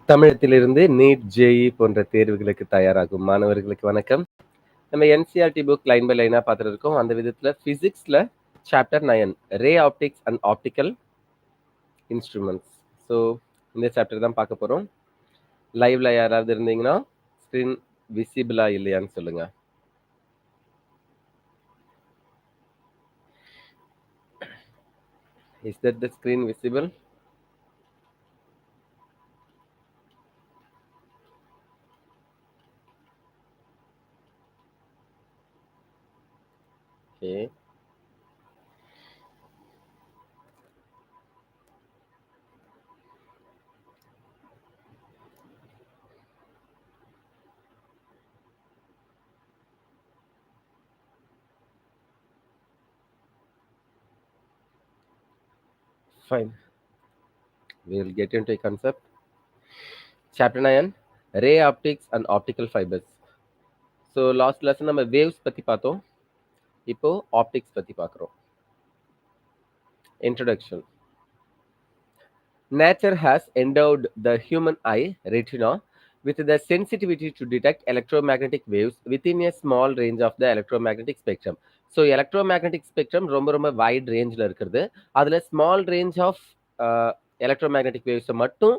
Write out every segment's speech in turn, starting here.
தமிழகத்திலிருந்து NEET, JE போன்ற தேர்வுகளுக்கு தயாராகும் மாணவர்களுக்கு வணக்கம். நம்ம NCERT புக் லைன் பை லைனா பார்த்துட்டு இருக்கோம். அந்த விதத்துல பிசிக்ஸ்ல chapter 9 ray optics and optical instruments. So இந்த சாப்டர் தான் பார்க்க போறோம். லைவ்ல யாராவது இருந்தீங்கன்னா ஸ்கிரீன் விசிபிளா இல்லையான்னு சொல்லுங்க. Is that the screen visible? Okay. Fine. We'll get into a concept. Chapter 9 Ray optics and optical fibers. So last lesson நம்ம வேவ்ஸ் பற்றி பார்த்தோம். இப்போ ஆப்டிக்ஸ் பற்றி பார்க்குறோம். Introduction. Nature has endowed the human eye, retina, with the sensitivity to detect electromagnetic waves within a small range of the electromagnetic spectrum. So electromagnetic spectrum ரொம்ப white ரேஞ்சில் இருக்கிறது. அதில் ஸ்மால் ரேஞ்ச் ஆஃப் எலக்ட்ரோமேக்னெட்டிக் வேவ்ஸை மட்டும்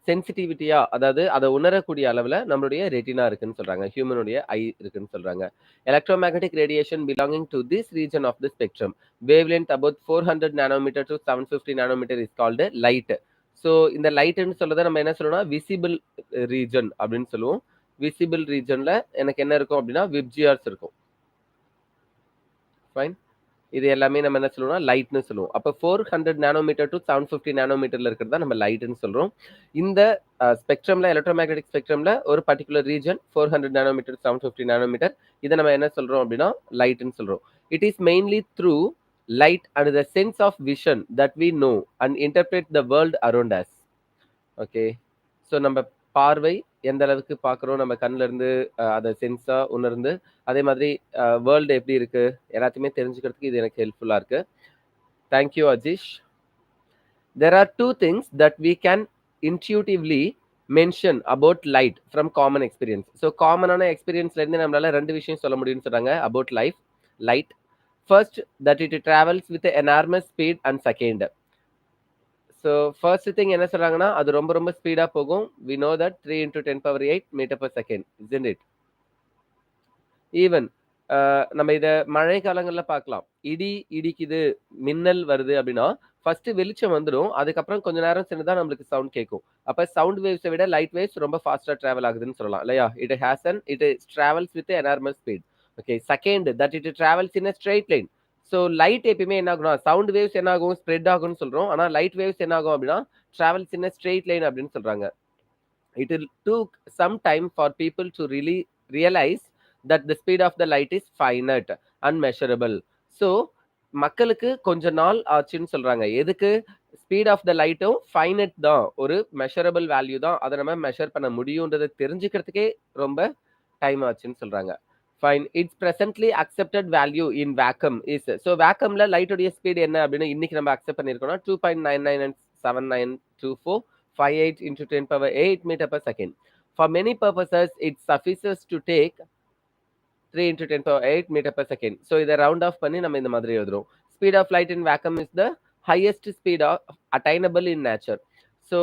சென்சிட்டிவிட்டியா, அதாவது அதை உணரக்கூடிய அளவில் நம்மளுடைய ரெட்டினா இருக்குன்னு சொல்றாங்க. ஹியூமனுடைய ஐ இருக்குன்னு சொல்றாங்க. Electromagnetic radiation belonging to this region of the spectrum wavelength about 400 nanometer to 750 nanometer is called light. So இந்த லைட்னு சொல்றதை நம்ம என்ன சொல்லணும்னா விசிபிள் ரீஜன் அப்படின்னு சொல்லுவோம். விசிபிள் ரீஜன்ல எனக்கு என்ன இருக்கும் அப்படின்னா விப்ஜிஆர்ஸ் இருக்கும். ஃபைன். இது எல்லாமே நம்ம என்ன சொல்லுவோம்னா லைட்னு சொல்லுவோம். அப்போ 400 நானோமீட்டர் டு 750 நானோமீட்டர்ல இருக்கிறதா நம்ம லைட்னு சொல்றோம். இந்த ஸ்பெக்ட்ரம்ல எலக்ட்ரோமேக்னெட்டிக் ஸ்பெக்ட்ரம்ல ஒரு பர்டிகுலர் ரீஜன் 400 நானோமீட்டர் 750 நானோமீட்டர் இதை நம்ம என்ன சொல்றோம் அப்படின்னா லைட்னு சொல்றோம். It is mainly through light and the sense of vision that we know and interpret the world around us. Okay. So நம்ம பார்வை எந்த அளவுக்கு பார்க்குறோம், நம்ம கண்ணில் இருந்து அதை சென்ஸாக உணர்ந்து அதே மாதிரி வேர்ல்டு எப்படி இருக்கு எல்லாத்தையுமே தெரிஞ்சுக்கிறதுக்கு இது எனக்கு ஹெல்ப்ஃபுல்லாக இருக்கு. Thank you Ajeesh. There are two things that we can intuitively mention about light from common experience. So காமனான எக்ஸ்பீரியன்ஸ்லேருந்து நம்மளால ரெண்டு விஷயம் சொல்ல முடியும்னு சொல்கிறாங்க about light. First, that it travels with an enormous speed and second. So first thing என்ன சொல்றாங்கன்னா அது ரொம்ப ஸ்பீடா போகும். We know that 3 into 10 power 8 meter per second, isn't it? Even நம்ம இதை மழை காலங்களில் பார்க்கலாம். இடி இடிக்குது, மின்னல் வருது அப்படின்னா ஃபர்ஸ்ட் வெளிச்சம் வந்துடும். அதுக்கப்புறம் கொஞ்ச நேரம் சென்று நம்மளுக்கு சவுண்ட் கேட்கும். அப்போ சவுண்ட் வேவ்ஸை விட லைட் வேவ்ஸ் ரொம்ப ஃபாஸ்டா டிராவல் ஆகுதுன்னு சொல்லலாம் இல்லையா? It travels with enormous speed. Okay. Second, that it travels in a straight line. So light எப்பயுமே என்ன ஆகும்னா சவுண்ட் வேவ்ஸ் என்ன ஆகும் ஸ்ப்ரெட் ஆகும்னு சொல்றோம். ஆனால் லைட் வேவ்ஸ் என்ன ஆகும் அப்படின்னா travels in a straight line அப்படின்னு சொல்றாங்க. It took some time for people to really realize that the speed of the light is finite and measurable. So மக்களுக்கு கொஞ்ச நாள் ஆச்சுன்னு சொல்றாங்க. எதுக்கு? ஸ்பீட் ஆஃப் த லைட்டும் ஃபைனட் தான், ஒரு மெஷரபிள் வேல்யூ தான், அதை நம்ம மெஷர் பண்ண முடியுன்றதை தெரிஞ்சுக்கிறதுக்கே ரொம்ப டைம் ஆச்சுன்னு சொல்றாங்க. Fine. It's presently accepted value in vacuum is. So வேக்கம்ல லைட்டோடைய ஸ்பீட் என்ன அப்படின்னு இன்னைக்கு நம்ம அக்செப்ட் பண்ணியிருக்கோம்னா 2.997924 58 into 10 power 8 meter per second. For many purposes, it suffices to take 3 into 10 power 8 meter per second. So இதை ரவுண்ட் ஆஃப் பண்ணி நம்ம இந்த மாதிரி எழுதுறோம். Speed of light in vacuum is the highest speed attainable in nature. So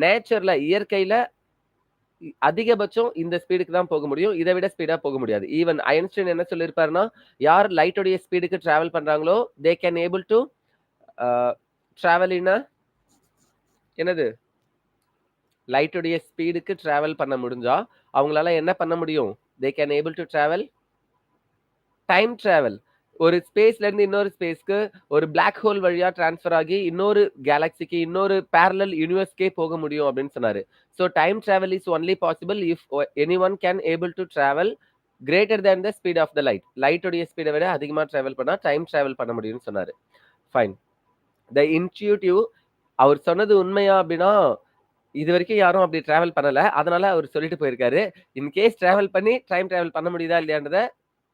நேச்சர்ல இயற்கையில அதிகபட்சம் இந்த ஸ்பீடுக்கு தான் போக முடியும். இதை விட ஸ்பீடா போக முடியாது. ஈவன் ஐன்ஸ்டைன் என்ன சொல்லியிருப்பாருன்னா யார் லைட்டோடைய ஸ்பீடுக்கு டிராவல் பண்றாங்களோ they can able to travel இன் என்னது லைட்டுடைய ஸ்பீடுக்கு டிராவல் பண்ண முடிஞ்சா அவங்களால என்ன பண்ண முடியும்? They can able to travel time travel. ஒரு ஸ்பேஸ்ல இருந்து இன்னொரு ஸ்பேஸ்க்கு ஒரு பிளாக் ஹோல் வழியா டிரான்ஸ்ஃபர் ஆகி இன்னொரு கேலக்சிக்கு இன்னொரு பேரலல் யூனிவர்ஸ்க்கே போக முடியும் அப்படின்னு சொன்னாரு. So time travel is only possible if any one can able to travel greater than the speed of the light. லைட்டோடைய ஸ்பீடை விட அதிகமாக டிராவல் பண்ணா டைம் டிராவல் பண்ண முடியும்னு சொன்னாரு. ஃபைன். த இன்ட்யூட்டிவ். அவர் சொன்னது உண்மையா அப்படின்னா இது வரைக்கும் யாரும் அப்படி டிராவல் பண்ணல. அதனால அவர் சொல்லிட்டு போயிருக்காரு. இன்கேஸ் டிராவல் பண்ணி டைம் டிராவல் பண்ண முடியுதா இல்லையான்றத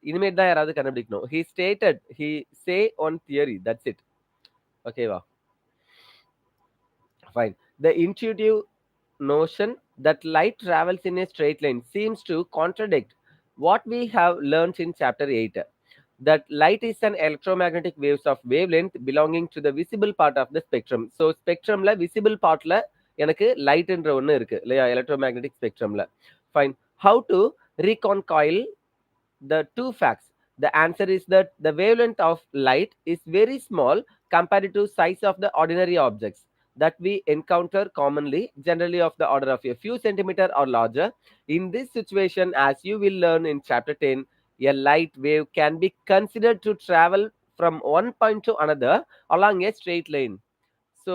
இனிமேட் தான் யாராவது கண்டுபிடிக்கணும். he say on theory, that's it. ஓகேவா? Fine. The intuitive notion that light travels in a straight line seems to contradict what we have learned in chapter 8, that light is an electromagnetic waves of wavelength belonging to the visible part of the spectrum. So spectrumல visible partல எனக்கு லைட்ன்ற ஒன்று இருக்கு இல்லையா, electromagnetic spectrumல. Fine. How to reconcile the two facts? The answer is that the wavelength of light is very small compared to size of the ordinary objects that we encounter commonly, generally of the order of a few centimeter or larger. In this situation, as you will learn in chapter 10, a light wave can be considered to travel from one point to another along a straight line. So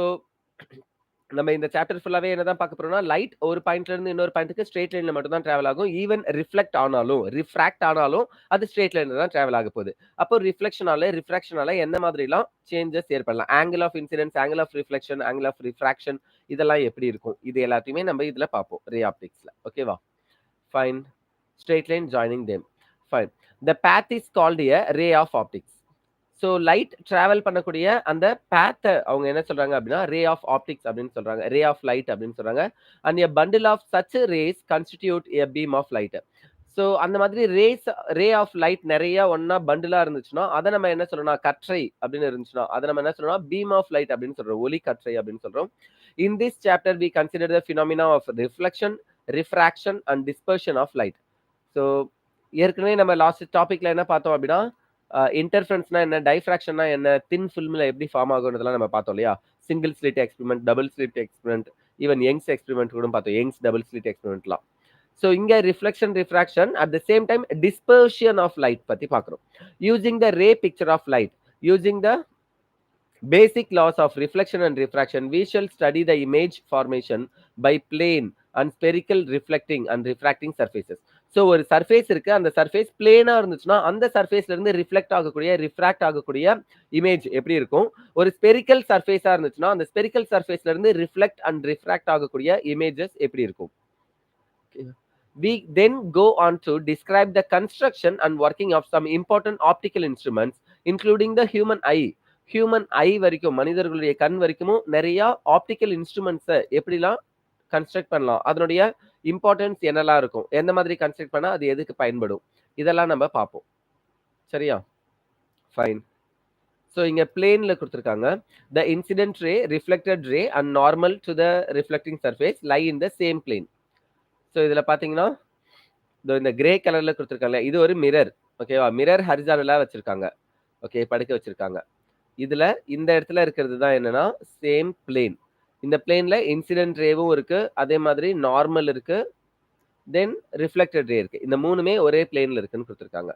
நம்ம இந்த chapter ஃபுல்லாவே என்னதான் பார்க்க போறோம்னா, light ஒரு பாயிண்ட்ல இருந்து இன்னொரு பாயிண்ட்க்கு ஸ்ட்ரெயிட் லைன்ல மட்டும் தான் டிராவல் ஆகும். ஈவன் ரிஃப்ளெக்ட் ஆனாலும், ரிஃப்ராக்ட் ஆனாலும் அது ஸ்ட்ரெயிட் லைன்ல தான் டிராவல் ஆக போகுது. அப்போ ரிஃப்ளெக்ஷனால, ரிஃப்ராக்ஷனால என்ன மாதிரிலாம் சேஞ்சஸ் ஏற்படலாம்? Angle of incidence, angle of reflection, angle of refraction இதெல்லாம் எப்படி இருக்கும்? இது எல்லாத்தையுமே நம்ம இதுல பார்ப்போம் ரே ஆப்டிக்ஸ்ல. ஓகேவா? Fine. Straight line joining them. Fine. The path is called a ray of optics. So light travel பண்ணக்கூடிய அந்த பேத்தை அவங்க என்ன சொல்றாங்க அப்படின்னா ரே ஆஃப் ஆப்டிக்ஸ் அப்படின்னு சொல்றாங்க, ரே ஆஃப் லைட் அப்படின்னு சொல்றாங்க. And a bundle of such rays constitute a beam of light. So அந்த மாதிரி ரே ஆஃப் லைட் நிறைய ஒன்னா பண்டிலா இருந்துச்சுன்னா அதை நம்ம என்ன சொல்லணும்னா கற்றை அப்படின்னு இருந்துச்சுன்னா அதை நம்ம என்ன சொல்லணும்னா பீம் ஆஃப் லைட் அப்படின்னு சொல்றோம், ஒளி கற்றை அப்படின்னு சொல்றோம். In this chapter we consider the phenomena of reflection, refraction and dispersion of light. So ஏற்கனவே நம்ம லாஸ்ட் டாபிக்ல என்ன பார்த்தோம் அப்படின்னா இன்டர்ஃபரன்ஸ்னா என்ன, டைஃப்ராக்ஷன்னா என்ன, தின் ஃபில்ம்ல எப்படி ஃபார்ம் ஆகுன்றதெல்லாம் நம்ம பார்த்தோம் இல்லையா. Single slit experiment, double slit experiment, even Young's experiment கூட பார்த்தோம், யங்ஸ் டபுள் ஸ்லிட் எக்ஸ்பெரிமெண்ட்லாம். ஸோ இங்க reflection, refraction, at the same time dispersion of light பத்தி பார்க்குறோம். Using the ray picture of light, using the basic laws of reflection and refraction, we shall study the image formation by plane and spherical reflecting and refracting surfaces. So ஒரு surface இருக்கு, அந்த surface பிளேனா இருந்துச்சுன்னா அந்த சர்ஃபேஸ்ல இருந்து reflect ஆகக்கூடிய, refract ஆகக்கூடிய image எப்படி இருக்கும்? ஒரு ஸ்பெரிக்கல் சர்ஃபேஸா இருந்துச்சுன்னா அந்த ஸ்பெரிக்கல் சர்ஃபேஸ்ல இருந்து ரிஃப்ளெக்ட் அண்ட் ரிஃப்ராக்ட் ஆகக்கூடிய இமேஜஸ் எப்படி இருக்கும்? We then go on to describe the construction and working of some important optical instruments, including the human eye. Human eye வரைக்கும், மனிதர்களுடைய கண் வரைக்கும் நிறைய ஆப்டிக்கல் இன்ஸ்ட்ருமெண்ட்ஸை எப்படிலாம் கன்ஸ்ட்ரக்ட் பண்ணலாம், அதனுடைய இம்பார்ட்டன்ஸ் என்னெல்லாம் இருக்கும், எந்த மாதிரி கன்ஸ்ட்ரக்ட் பண்ணால் அது எதுக்கு பயன்படும், இதெல்லாம் நம்ம பார்ப்போம். சரியா? ஃபைன். ஸோ இங்கே பிளேனில் கொடுத்துருக்காங்க. The incident ray, reflected ray and normal to the reflecting surface lie in the same plane. So இதில் பார்த்தீங்கன்னா இந்த கிரே கலரில் கொடுத்துருக்காங்க, இது ஒரு மிரர். ஓகேவா? மிரர் ஹரிசானலாக வச்சுருக்காங்க. ஓகே, படுக்க வச்சுருக்காங்க. இதுல இந்த இடத்துல இருக்கிறது தான் என்னன்னா சேம் பிளேன். இந்த பிளேன்ல இன்சிடென்ட் ரேவும் இருக்கு, அதே மாதிரி நார்மல் இருக்கு, தென் ரிஃப்ளெக்டட் ரே இருக்கு. இந்த மூணுமே ஒரே பிளேன்ல இருக்குன்னு கொடுத்துருக்காங்க.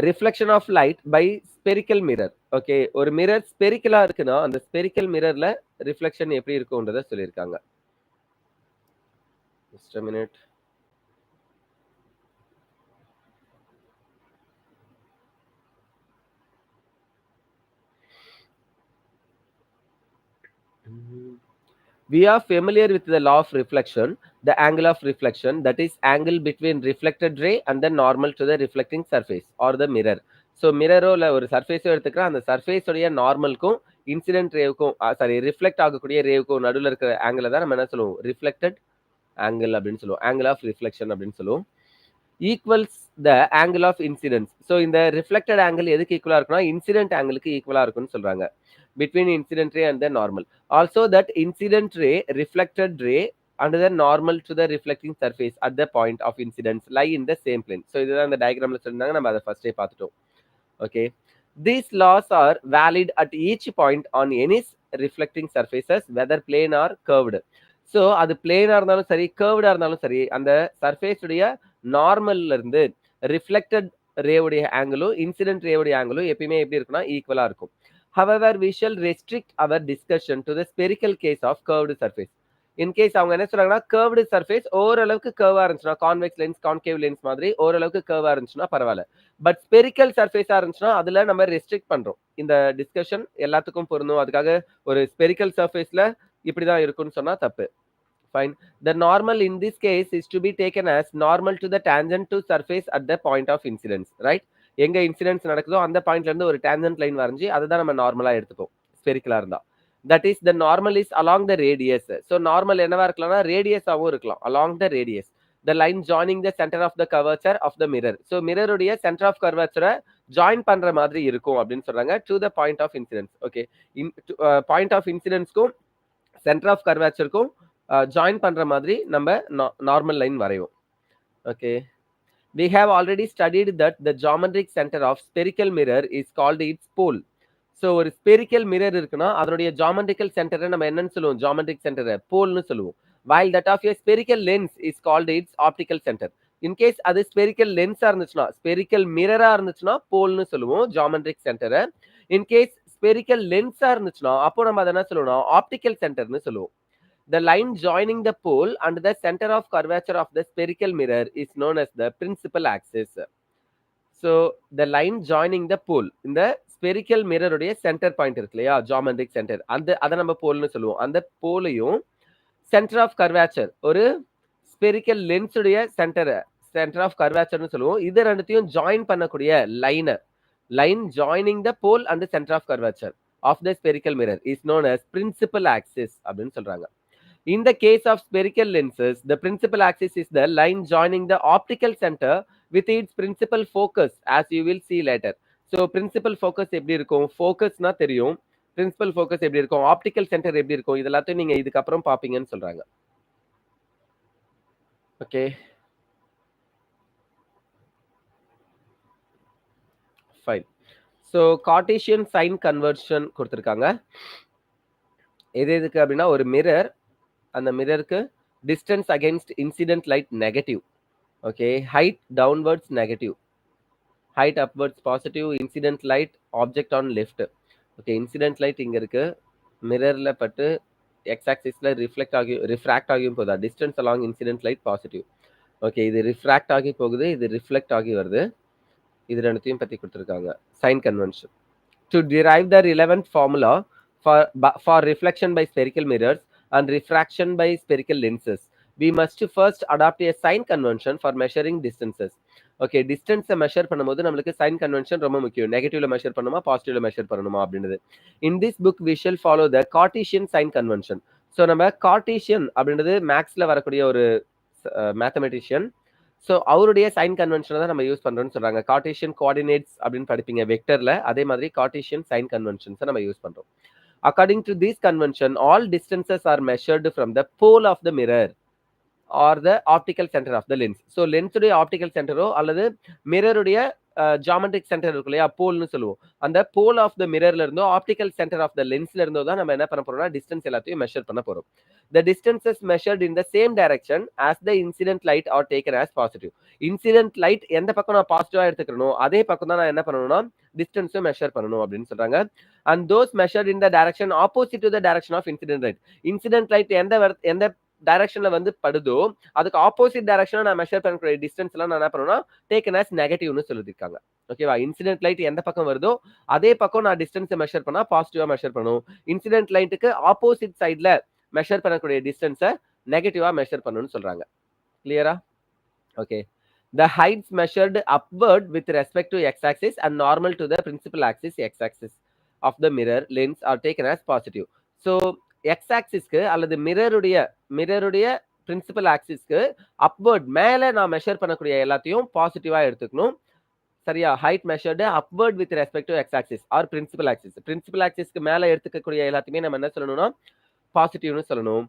Reflection of light by spherical mirror. Okay, ஒரு மிரர் ஸ்பெரிக்கலா இருக்குன்னா அந்த ஸ்பெரிக்கல் மிரர்ல ரிஃப்ளெக்ஷன் எப்படி இருக்கும்ன்றத சொல்லியிருக்காங்க. Just a minute. We are familiar with the law of reflection, the angle of reflection, that is angle between reflected ray and the normal to the reflecting surface or the mirror. So mirror ஒரு சர்ஃபேஸோ எடுத்துக்கிறோம், அந்த surface உடைய நார்மலுக்கும் incident ரேவுக்கும் sorry reflect ஆகக்கூடிய ரேவுக்கும் நடுவில் இருக்கிற angle தான் நம்ம என்ன சொல்லுவோம்? ரிஃப்ளெக்டட் ஆங்கிள் அப்படின்னு சொல்லுவோம், ஆங்கிள் ஆஃப் ரிஃப்ளெக்ஷன் அப்படின்னு சொல்லுவோம். Equals the angle of incidence. So இந்த ரிஃப்ளெக்டட் ஆங்கிள் எதுக்கு ஈக்குவலா இருக்குன்னா இன்சிடென்ட் ஆங்கிளுக்கு ஈக்குவலா இருக்குன்னு சொல்றாங்க. Between incident ray and the normal. Also that incident ray, reflected ray and the normal to the reflecting surface at the point of incidence lie in the same plane. So இதுதான் இந்த டயகிராம்ல சொல்லிருந்தாங்க, நம்ம அதை ஃபர்ஸ்டே பார்த்துட்டோம். Okay, these laws are valid at each point on any reflecting surfaces whether plane or curved. So அது பிளேனா இருந்தாலும் சரி, கர்வ்டா இருந்தாலும் சரி, அந்த சர்ஃபேஸ் உடைய நார்மல்ல இருந்து ரிஃப்ளெக்டட் ரேவுடைய ஆங்கிளும் இன்சிடென்ட் ரேவுடைய ஆங்கிளும் எப்பயுமே எப்படி இருக்குன்னா ஈக்குவலா இருக்கும். However, we shall restrict our discussion to the spherical case of curved surface. In case அவங்க என்ன சொல்றாங்கன்னா curved surface ஓரளவுக்கு கர்வா இருந்துச்சுன்னா, கான்வெக்ஸ் லென்ஸ், கான்கேவ் லென்ஸ் மாதிரி ஓரளவுக்கு கர்வா இருந்துச்சுன்னா பரவாயில்ல. பட் ஸ்பெரிக்கல் சர்ஃபேஸா இருந்துச்சுன்னா அதுல நம்ம ரெஸ்ட்ரிக்ட் பண்றோம். இந்த டிஸ்கஷன் எல்லாத்துக்கும் பொருந்தும், அதுக்காக ஒரு ஸ்பெரிக்கல் சர்ஃபேஸ்ல இப்படிதான் இருக்கும்னு சொன்னா தப்பு. Fine. The normal in this case is to be taken as normal to the tangent to surface at the point of incidence, right? எங்க இன்சிடென்ஸ் நடக்குதோ அந்த பாயிண்ட்ல இருந்து ஒரு டேஞ்சன்ட் லைன் வரைஞ்சி அதை தான் நம்ம நார்மலா எடுத்துப்போம் ஸ்பெரிக்கலா இருந்தா. that is the normal is along the radius. So normal என்னவா இருக்கலாம்னா radius ஆவும் இருக்கலாம், along the radius, the line joining the center of the curvature of the mirror. So mirror உடைய center of curvature join பண்ற மாதிரி இருக்கும் அப்படின்னு சொல்றாங்க to the point of incidence. Okay, point of incidence க்கும் center of curvature க்கும் join பண்ற மாதிரி நம்ம normal line வரைவோம். Okay, we have already studied that the geometric center of spherical mirror is called its pole. So ஒரு spherical mirror இருக்குன்னா அதனுடைய geometrical சென்டரை நம்ம என்னன்னு சொல்லுவோம், ஜாமெட்ரிக் சென்டரை போல்னு சொல்லுவோம். while that of a spherical lens is called its optical center. In case அது ஸ்பெரிக்கல் லென்ஸா இருந்துச்சுன்னா, ஸ்பெரிக்கல் மிரரா இருந்துச்சுன்னா போல்னு சொல்லுவோம் ஜாமெட்ரிக் சென்டரை. இன்கேஸ் ஸ்பெரிக்கல் லென்ஸா இருந்துச்சுன்னா அப்போ நம்ம அதை என்ன சொல்லுவோம்னா ஆப்டிக்கல் சென்டர்னு சொல்லுவோம். The line joining the pole and the center of curvature of the spherical mirror is known as the principal axis. So the line joining the pole, இந்த ஸ்பெரிக்கல் மிரருடைய சென்டர் பாயிண்ட் இருக்கு இல்லையா, ஜாமெட்ரிக் சென்டர், அதை நம்ம போல்னு சொல்லுவோம். அந்த போலையும் சென்டர் ஆஃப் கர்வேச்சர், ஒரு ஸ்பெரிக்கல் லென்ஸுடைய சென்டர் ஆஃப் கர்வேச்சர்னு சொல்லுவோம். இது ரெண்டுத்தையும் ஜாயின் பண்ணக்கூடிய line joining the pole and centre of curvature of the spherical mirror is known as principal axis அப்படின்னு சொல்றாங்க. In the case of spherical lenses, the principal axis is the line joining the optical center with its principal focus, as you will see later. So principal focus எப்படி இருக்கும், ஃபோக்கஸ்னா தெரியும், principal focus எப்படி இருக்கும், optical centre எப்படி இருக்கும், இதெல்லாத்தையும் நீங்க இதுக்கு அப்புறம் பாப்பீங்கன்னு சொல்றாங்க. Okay, fine. So Cartesian sign conversion கொடுத்துருக்காங்க. எதுக்கு அப்படின்னா ஒரு மிரர், அந்த மிரருக்கு distance against incident light negative. Okay, height downwards negative, height upwards positive, incident light object on left. Okay, incident light இங்க இருக்கு, மிரர்ல பட்டு எக்ஸ் ஆக்சிஸ்ல ரிஃப்ராக்ட் ஆகியும் போகுது, distance along incident light positive. Okay, இது ரிஃப்ராக்ட் ஆகி போகுது, இது ரிஃப்ளெக்ட் ஆகி வருது, இது ரெண்டுத்தையும் பத்தி கொடுத்துருக்காங்க. Sign convention to derive the relevant formula for reflection by spherical mirrors and refraction by spherical lenses, we must first adopt a sign convention for measuring distances. Okay, டிஸ்டன்ஸை மெஷர் பண்ணும்போது நம்மளுக்கு சைன் கன்வென்ஷன் ரொம்ப முக்கியம். நெகட்டிவ்ல measure பண்ணுமா பாசிட்டிவ்ல measure பண்ணணுமா அப்படின்றது. In this book we shall follow the Cartesian sign convention. So நம்ம Cartesian அப்படின்றது மேக்ஸ்ல வரக்கூடிய ஒரு மேத்தமெட்டிஷியன். ஸோ அவருடைய சைன் கன்வென்ஷனை தான் நம்ம யூஸ் பண்றோம்னு சொல்றாங்க. கார்ட்டீசியன் கோஆர்டினேட்ஸ் அப்படின்னு படிப்பீங்க வெக்டர்ல, அதே மாதிரி கார்ட்டீசியன் சைன் கன்வென்ஷன்ஸை நம்ம யூஸ் பண்றோம். According to this convention, all distances are measured from the pole of the mirror or the optical center of the lens. So lens உடைய optical center அல்லது mirror உடைய geometric centre இருக்கு இல்லையா, போல்னு சொல்லுவோம். அந்த போல் of the மிரர்ல இருந்தோ optical centre of the லென்ஸ்ல இருந்தோ தான் நம்ம என்ன பண்ண போறோம்னா டிஸ்டன்ஸ் எல்லாத்தையும் மெஷர் பண்ண போறோம். The distances measured in the same direction as the incident light are taken as positive. Incident light எந்த பக்கம் நான் பாசிட்டிவா எடுத்துக்கணும் அதே பக்கம் தான் நான் என்ன பண்ணணும்னா டிஸ்டன்ஸும் மெஷர் பண்ணணும் அப்படின்னு சொல்றாங்க. And those measured in the direction opposite to the direction of incident light. Incident light எந்த டைரக்ஷன்ல வந்து படுதோ அதுக்கு ஆப்போசிட் டைரக்ஷன்ல நான் மெஷர் பண்ணக்கூடிய டிஸ்டன்ஸ் எல்லாம் நான் என்ன பண்ணணும்னா டேக்கன் as நெகட்டிவ்னு சொல்லிருக்காங்க. ஓகேவா, இன்சிடென்ட் லைட் எந்த பக்கம் வருதோ அதே பக்கம் நான் டிஸ்டன்ஸை மெஷர் பண்ணா பாசிட்டிவா மெஷர் பண்ணணும். இன்சிடென்ட் லைட்டுக்கு ஆப்போசிட் சைட்ல மெஷர் பண்ணக்கூடிய டிஸ்டன்ஸை நெகட்டிவா மெஷர் பண்ணணும்னு சொல்றாங்க. கிளியரா? Okay, the heights measured upward with respect to x-axis and normal to the principal axis x-axis of the mirror lens are taken as positive. So x-axisக்கு அல்லது மிரருடைய பிரின்சிபல் ஆக்சிஸ்க்கு அப்வர்ட் மேல நான் மெஷர் பண்ணக்கூடிய எல்லாத்தையும் பாசிட்டிவா எடுத்துக்கணும். சரியா? Height measured upward with respect to x-axis or principal axis. Principal ஆக்சிஸ்க்கு மேல எடுத்துக்கக்கூடிய எல்லாத்தையுமே நம்ம என்ன சொல்லணும்னா பாசிட்டிவ்னு சொல்லணும்.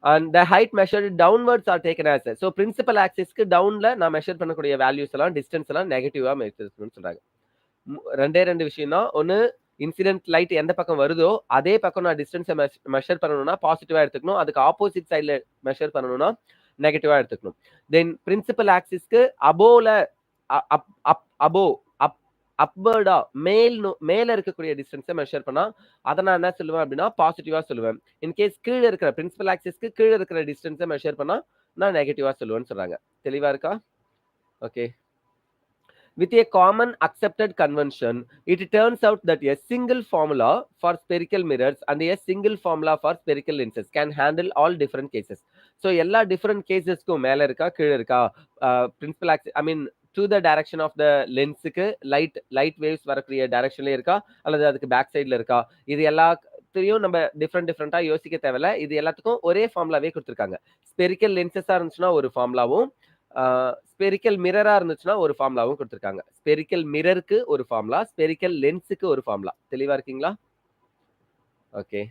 And the height measured downwards are taken as so principal axis க்கு டவுன்ல நான் மெஷர் பண்ணக்கூடிய வேல்யூஸ் எல்லாம் டிஸ்டன்ஸ் எல்லாம் நெகட்டிவா மெஷர் சொல்றாங்க. ரெண்டு விஷயம் தான். ஒன்னு இன்சிடென்ட் லைட் எந்த பக்கம் வருதோ அதே பக்கம் நான் டிஸ்டன்ஸை மெஷர் பண்ணணும்னா பாசிட்டிவா எடுத்துக்கணும். அதுக்கு ஆப்போசிட் சைட்ல மெஷர் பண்ணணும்னா நெகட்டிவா எடுத்துக்கணும். தென் பிரின்சிபல் ஆக்சிஸ்க்கு அபோல அப்வர்டா மேல இருக்கக்கூடிய டிஸ்டன்ஸை மெஷர் பண்ணா அதை நான் என்ன சொல்லுவேன் அப்படின்னா பாசிட்டிவா சொல்லுவேன். இன்கேஸ் கீழே இருக்கிற பிரின்சிபல் ஆக்சிஸ்க்கு கீழே இருக்கிற டிஸ்டன்ஸை மெஷர் பண்ணா நான் நெகட்டிவா சொல்லுவேன்னு சொல்றாங்க. தெளிவா இருக்கா? Okay. With a common accepted convention, it turns out that a single formula for spherical mirrors and a single formula for spherical lenses can handle all different cases. So எல்லா different casesக்கும் மேல இருக்கா கீழே இருக்கா, principal axis I mean to the direction of the lensக்கு light waves வரக்கூடிய டைரக்ஷன்ல இருக்கா அல்லது அதுக்கு பேக் சைடுல இருக்கா, இது எல்லா எல்லாத்தையும் நம்ம டிஃப்ரெண்டா யோசிக்க தேவையில்ல. இது எல்லாத்துக்கும் ஒரே ஃபார்முலாவே குடுத்திருக்காங்க. ஸ்பெரிக்கல் லென்ஸஸா இருந்துச்சுன்னா ஒரு ஃபார்முலாவும், ஸ்பெரிக்கல் மிரரா இருந்துச்சுன்னா ஒரு ஃபார்முலாவும் குடுத்திருக்காங்க. ஸ்பெரிக்கல் மிரருக்கு ஒரு ஃபார்முலா, ஸ்பெரிக்கல் லென்ஸுக்கு ஒரு ஃபார்முலா. தெளிவா இருக்கீங்களா? Okay.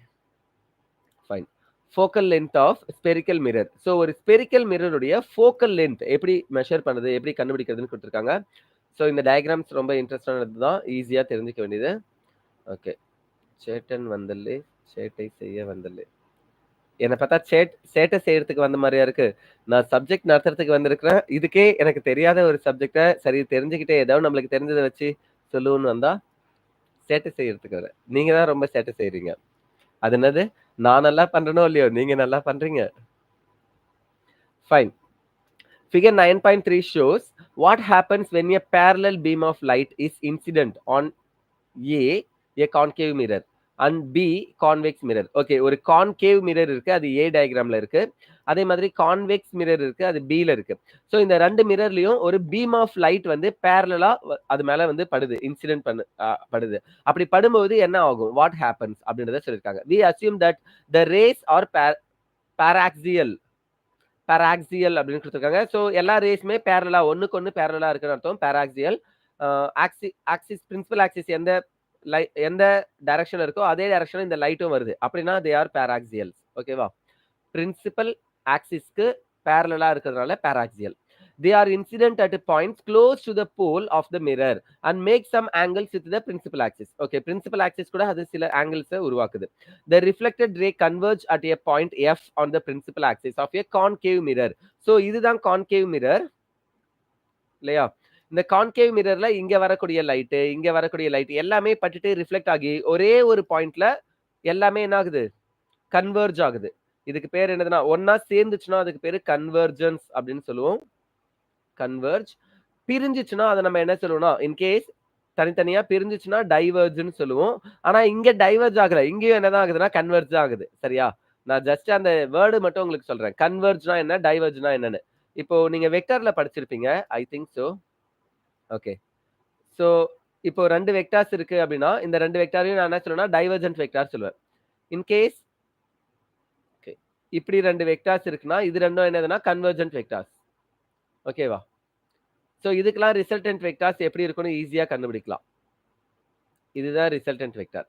Fine. Focal length of spherical mirror. So ஒரு ஸ்பெரிக்கல் மிரருடைய ஃபோக்கல் லென்த் எப்படி மெஷர் பண்ணுது, எப்படி கண்டுபிடிக்கிறதுன்னு குடுத்திருக்காங்க. ஸோ இந்த டயகிராம்ஸ் ரொம்ப இன்ட்ரெஸ்டானது தான். ஈஸியா தெரிஞ்சுக்க வேண்டியது. ஓகே. சேட்டன் வந்தல்லே, சேட்டை செய்ய வந்தல்லே. என்ன பார்த்தா சேட்டை செய்யறதுக்கு வந்த மாரியா இருக்கு. நான் சப்ஜெக்ட் நடத்துறதுக்கு வந்திருக்கிறேன். இதுக்கே எனக்கு தெரியாத ஒரு சப்ஜெக்ட்ட சரி தெரிஞ்சுக்கிட்டு ஏதாவது நம்மளுக்கு தெரிஞ்சத வச்சு சொல்லுவோம்னு வந்தா, சேட்டை செய்யறதுக்கு வரேன். நீங்க தான் ரொம்ப சேட்டை செய்றீங்க. அது என்னது? நான் நல்லா பண்றேனோ இல்லையோ, நீங்க நல்லா பண்றீங்க. Fine. Figure 9.3 shows what happens when a parallel beam of light is incident on A concave mirror and B convex mirror. Okay, ஒரு கான்கேவ் மிரர் இருக்கு, அது A டயகிராம்ல இருக்கு. அதே மாதிரி கான்வெக்ஸ் மிரர் இருக்கு, அது B ல இருக்கு. ஸோ இந்த 2 மிரர்லயும் ஒரு பீம் ஆஃப் லைட் வந்து பேரலலா அது மேல வந்து படுது, இன்சிடென்ட் படுது. அப்படி படும்போது என்ன ஆகும்? வாட் ஹேப்பன்ஸ் அப்படின்றத சொல்லியிருக்காங்க. We assume that the rays are paraxial அப்படின்னு கொடுத்துருக்காங்க. ஸோ எல்லா ரேஸுமே பேரலா ஒண்ணுக்கு ஒண்ணு பேரலா இருக்குன்னு அர்த்தம். பேராக்சியல் ஆக்சிஸ் பிரின்சிபல் ஆக்சிஸ் எந்த டைரக்ஷன்ல இருக்கோ அதே டைரக்ஷன்ல இந்த லைட்டும் வருது. அப்படின்னா தே ஆர் பேராக்சியல். ஓகேவா? பிரின்சிபல் ஆக்சிஸ்க்கு பேரலா இருக்கிறதுனால பேராக்சியல். They are incident at points close to the pole of the mirror and make some angles with the principal axis. Okay, principal axis கூட அது சில angles உருவாக்குது. The reflected ray converge at a point F on the principal axis of a concave mirror. So இதுதான் concave mirror இல்லையா? இந்த concave மிரர்ல இங்க வரக்கூடிய light எல்லாமே பட்டுட்டு ரிஃப்ளெக்ட் ஆகி ஒரே ஒரு பாயிண்ட்ல எல்லாமே என்ன ஆகுது? கன்வர்ஜ் ஆகுது. இதுக்கு பேர் என்னதுன்னா, ஒன்னா சேர்ந்துச்சுன்னா அதுக்கு பேரு கன்வர்ஜென்ஸ் அப்படின்னு சொல்லுவோம். கன்வர்ஜ். பிரிஞ்சிச்சுன்னா அதை நம்ம என்ன சொல்லுவோம்னா, இன்கேஸ் தனித்தனியா பிரிஞ்சிச்சுன்னா டைவர்ஜ்னு சொல்லுவோம். ஆனா இங்க டைவர்ஜ் ஆகல, இங்கேயும் என்னதான் ஆகுதுன்னா கன்வர்ஜ் ஆகுது. சரியா? நான் ஜஸ்ட் அந்த வேர்டு மட்டும் உங்களுக்கு சொல்றேன். கன்வர்ஜ்னா என்ன, டைவர்ஜ்னா என்னன்னு. இப்போ நீங்க வெக்டர்ல படிச்சிருப்பீங்க, I think so. Okay. So இப்போ 2 வெக்டார்ஸ் இருக்கு அப்படின்னா இந்த 2 வெக்டாரையும் நான் என்ன சொல்லுவேன்னா டைவர்ஜென்ட் வெக்டார் சொல்லுவேன். இன்கேஸ் இப்படி 2 வெக்டார்ஸ் இருக்குன்னா இது ரெண்டும் என்னதுன்னா கன்வர்ஜென்ட் வெக்டார்ஸ். ஓகேவா? சோ இதுக்கெல்லாம் ரிசல்டன்ட் வெக்டார்ஸ் எப்படி இருக்கும்னு ஈஸியா கண்டுபிடிக்கலாம். இதுதான் ரிசல்டன்ட் வெக்டார்.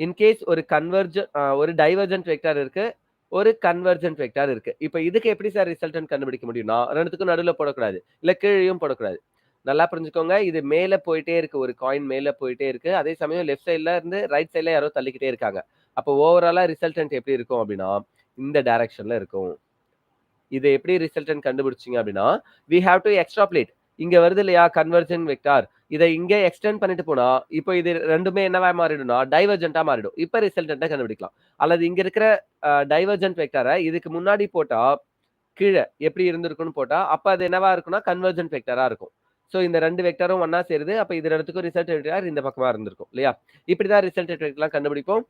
இன்கேஸ் ஒரு டைவர்ஜென்ட் வெக்டார் இருக்கு, ஒரு கன்வர்ஜென்ட் வெக்டார் இருக்கு. இப்போ இதுக்கு எப்படி சார் ரிசல்டன்ட் கண்டுபிடிக்க முடியும்னா, ரெண்டுத்துக்கும் நடுவுல போடக்கூடாது, இல்ல கீழேயும் போடக்கூடாது. நல்லா புரிஞ்சுக்கோங்க. இது மேல போயிட்டே இருக்கு, ஒரு காயின் மேல போயிட்டே இருக்கு. அதே சமயம் லெஃப்ட் சைடுல இருந்து ரைட் சைடுல யாரோ தள்ளிக்கிட்டே இருக்காங்க. அப்போ ஓவராலா ரிசல்டன்ட் எப்படி இருக்கும் அப்படின்னா இந்த டைரக்ஷன்ல இருக்கும். இது எப்படி ரிசல்டன்ட் கண்டுபிடிச்சீங்க அப்படின்னா, we have to extrapolate. இங்க வருது இல்லையா கன்வர்ஜென்ட் வெக்டார், இதை இங்க எக்ஸ்டெண்ட் பண்ணிட்டு போனா இப்போ இது ரெண்டுமே என்னவா மாறிடும்னா டைவர்ஜென்ட்டா மாறிடும். இப்ப ரிசல்டன்ட்டை கண்டுபிடிக்கலாம். அல்லது இங்க இருக்கிற டைவர்ஜென்ட் வெக்டாரை இதுக்கு முன்னாடி போட்டா கீழே எப்படி இருந்திருக்கும்னு போட்டா அப்ப அது என்னவா இருக்கும்னா கன்வர்ஜென்ட் வெக்டாரா இருக்கும். சோ இந்த 2 வெக்டாரும் ஒண்ணா சேருது. அப்ப இது ரெண்டுத்துக்கும் ரிசல்டன்ட் வெக்டார் இந்த பக்கமா இருந்திருக்கும் இல்லையா? இப்படிதான் ரிசல்டன்ட் வெக்டார்லாம் கண்டுபிடிப்போம்.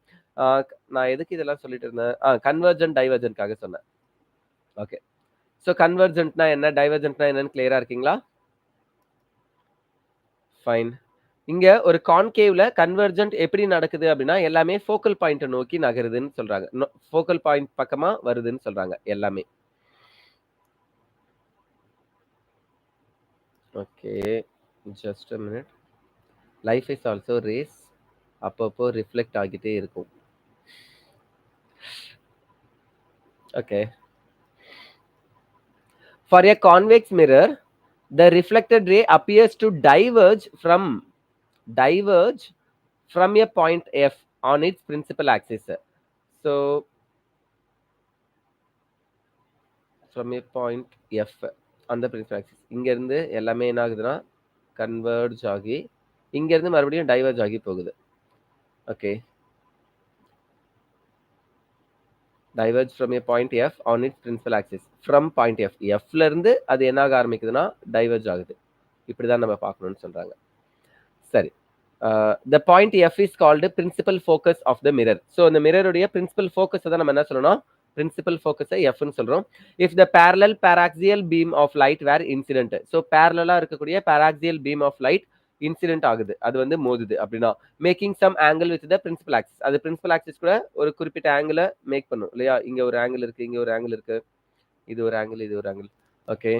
நான் எதுக்கு இதெல்லாம் சொல்லிட்டு இருந்தேன்? கன்வர்ஜென்ட் டைவர்ஜென்ட்காக சொன்னேன். ஓகே. சோ கன்வர்ஜென்ட்னா என்ன, டைவர்ஜென்ட்னா என்னன்னு கிளியரா இருக்கீங்களா? ஃபைன். இங்க ஒரு கான்கேவ்ல கன்வர்ஜென்ட் எப்படி நடக்குது அப்படின்னா எல்லாமே ஃபோக்கல் பாயிண்ட்டை நோக்கி நகருதுன்னு சொல்றாங்க. ஃபோக்கல் பாயிண்ட் பக்கமா வருதுன்னு சொல்றாங்க எல்லாமே. Okay, just a minute. Life is also race. அப்பப்போ ரிஃப்ளெக்ட் ஆகிட்டே இருக்கும். Okay. For a convex mirror, the reflected ray appears to diverge from a point F on its principal axis. So from a point F on the principal axis. இங்க இருந்து எல்லாமே என்ன ஆகுதுன்னா converge ஆகி இங்க இருந்து மறுபடியும் டைவர்ஜ் ஆகி போகுது. Okay. diverge from a point F on its principal axis. From point F. F ல இருந்து அது என்ன ஆக ஆரம்பிக்குதுன்னா டைவர்ஜ் ஆகுது. இப்படிதான் நம்ம பார்க்கணும்னு சொல்றாங்க. சரி. The point F is called principal focus of the mirror. So அந்த மிரருடைய principal focus தான் நம்ம என்ன சொல்லணும்? Principal focus F ன்னு சொல்றோம். If the parallel paraxial beam of light were incident. So parallel இருக்கக்கூடிய paraxial beam of light incident ஆகுது. அது வந்து மோதுது அப்படின்னா. Making some angle with the principal axis. அது பிரின்சிபல் ஆக்சிஸ் கூட ஒரு குறிப்பிட்ட ஆங்கிள மேக் பண்ணும் இல்லையா? இங்க ஒரு ஆங்கிள் இருக்கு, இங்க ஒரு ஆங்கிள் இருக்கு. இது ஒரு ஆங்கிள், இது ஒரு angle. Okay.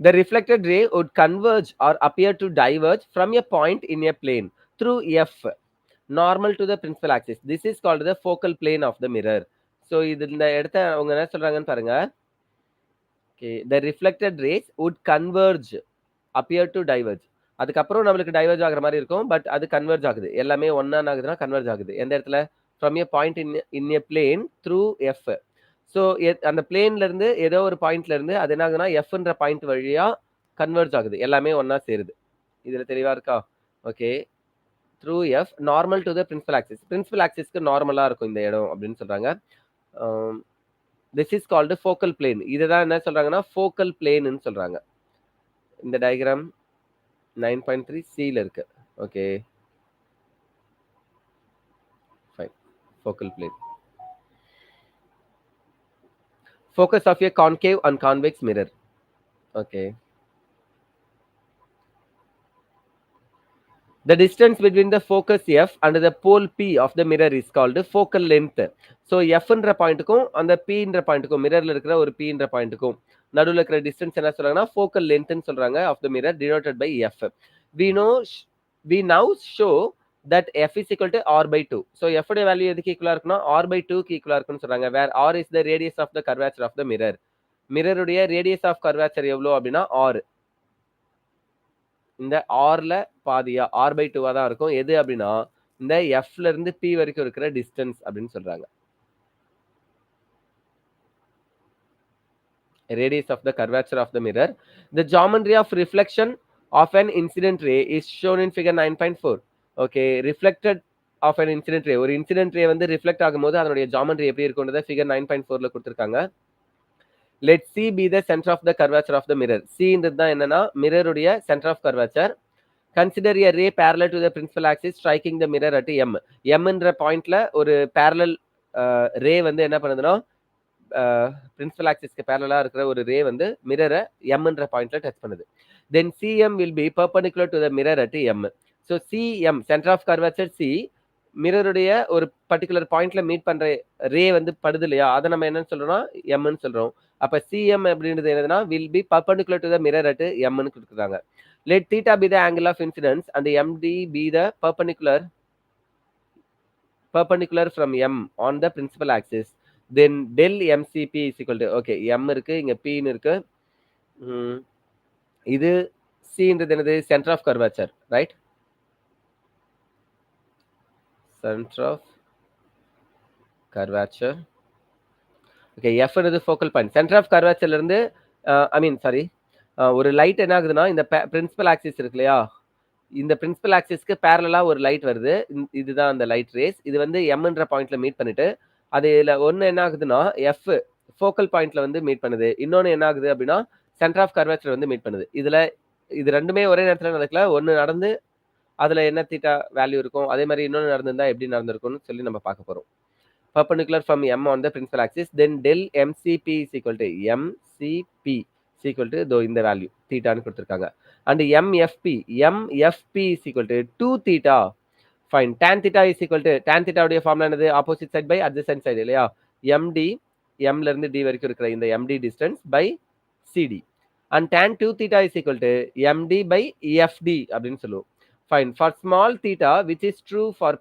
The reflected ray would converge or appear to diverge from a point in a plane through F normal to the principal axis. This is called the focal plane of the mirror. So இது இந்த இடத்த அவங்க என்ன சொல்றாங்கன்னு பாருங்க. Okay. The reflected rays would converge, appear to diverge. அதுக்கப்புறம் நம்மளுக்கு diverge ஆகுற மாதிரி இருக்கும். பட் அது கன்வெர்ஜ் ஆகுது. எல்லாமே ஒண்ணா ஆகுதுன்னா கன்வெர்ஜ் ஆகுது. எந்த இடத்துல? From a point in a plane through F. So அந்த பிளேன்ல இருந்து ஏதோ ஒரு பாயிண்ட்ல இருந்து அது என்ன ஆகுதுன்னா எஃப்ன்ற பாயிண்ட் வழியா கன்வெர்ஜ் ஆகுது. எல்லாமே ஒண்ணா சேருது. இதுல தெளிவா இருக்கா? Okay. Through F normal to the principal axis. Principal ஆக்சிஸ்க்கு நார்மலா இருக்கும் இந்த இடம் அப்படின்னு சொல்றாங்க. This is called focal plane. இதுதான் என்ன சொல்றாங்கன்னா ஃபோக்கல் பிளேன்னு சொல்றாங்க. இந்த டயகிராம் 9.3 சில இருக்கு. Okay. Fine. Focal plane. Focus of a concave and convex mirror. Okay. The distance between the focus F and the pole P of the mirror is called focal length. So Fன்ற பாயிண்ட்டுக்கும் அந்த Pன்ற பாயிண்ட்டுக்கும் மிரர்ல இருக்கிற ஒரு Pன்ற பாயிண்ட்டுக்கும் நடுவுல இருக்கிற distance என்ன சொல்றாங்கன்னா focal lengthன்னு சொல்றாங்க of the mirror denoted by F. We now show that F is equal to R by 2. So F உடைய value எதுக்கு ஈக்குவலா இருக்குன்னா R by 2 க்கு ஈக்குவலா இருக்குன்னு சொல்றாங்க. Where R is the radius of the curvature of the mirror. Mirror உடைய radius of curvature எவ்வளவு அப்படின்னா R. இந்த ஆர்ல பாதியா ஆர் பை 2 தான் இருக்கும். எது அப்படின்னா இந்த எஃப்ல இருந்து பி வரைக்கும் இருக்கிற டிஸ்டன்ஸ் அப்படின்னு சொல்றாங்க. Radius of the curvature of the mirror. The geometry of reflection of an incident ray is shown in figure 9.4. Okay, reflected of an incident ray. ஒரு incident ray வந்து ரிஃப்ளெக்ட் ஆகும்போது அதனுடைய geometry எப்படி இருக்கும்ன்றத figure 9.4ல கொடுத்திருக்காங்க. Let C be the center of the curvature of the mirror. C ன்றது தான் என்னன்னா mirror உடைய center of curvature. Consider a ray parallel to the principal axis striking the mirror at M. Mன்ற பாயிண்ட்ல ஒரு parallel ray வந்து என்ன பண்ணுதுன்னா principal ஆக்சிஸ்க்கு பேரலா இருக்கிற ஒரு ரே வந்து மிரரை எம்ன்ற பாயிண்ட்ல டச் பண்ணுது. Then CM will be perpendicular to the mirror at M. So CM center of curvature C மிரருடைய ஒரு பர்டிகுலர் பாயிண்ட்ல மீட் பண்ற ரே வந்து படுது இல்லையா? அதை நம்ம என்னன்னு சொல்றோம்னா எம்னு சொல்றோம். அப்ப CM அப்படின்றது என்னதுன்னா will be perpendicular to the mirror at Mன்னு கொடுக்குறாங்க. Let theta be the angle of incidence and MD be the perpendicular from M on the principal axis. Then del MCP is equal to okay M இருக்கு இங்க P ன்னு இருக்கு. இது Cன்றது என்னது? Centre of curvature, right? Centre of curvature. Okay, F ன்றது focal point. Centre of கர்வேச்சர்ல இருந்து ஒரு லைட் என்ன ஆகுதுன்னா இந்த பிரின்சிபல் ஆக்சிஸ் இருக்கு இல்லையா? இந்த பிரின்சிபல் ஆக்சிஸ்க்கு பேரலா ஒரு லைட் வருது. இதுதான் அந்த லைட் ரேஸ். இது வந்து எம்ன்ற பாயிண்ட்ல மீட் பண்ணிட்டு அதுல ஒன்னு என்ன ஆகுதுன்னா எஃப் ஃபோக்கல் பாயிண்ட்ல வந்து மீட் பண்ணுது. இன்னொன்னு என்ன ஆகுது அப்படின்னா சென்டர் ஆஃப் கர்வேச்சர் வந்து மீட் பண்ணுது. இது ரெண்டுமே ஒரே நேரத்துல நடக்கல. ஒன்னு நடந்து அதுல என்ன தீட்டா வேல்யூ இருக்கும், அதே மாதிரி இன்னொன்னு நடந்திருந்தா எப்படி நடந்திருக்கும்னு சொல்லி நம்ம பார்க்க போறோம். Perpendicular from M on the principal axis, then del MCP is equal to MCP is equal to though இந்த வேல்யூ தீட்டான்னு கொடுத்திருக்காங்க. And MFP is equal to 2 theta. Fine. Tan theta is equal to tan theta உடைய formula என்னது? Opposite side by adjacent side இல்லையா? MD M ல இருந்து D வரைக்கும் இருக்கிற இந்த MD distance by CD. And tan 2 theta is equal to MD by FD அப்படின்னு சொல்லுவோம். Fine. For small theta which is true for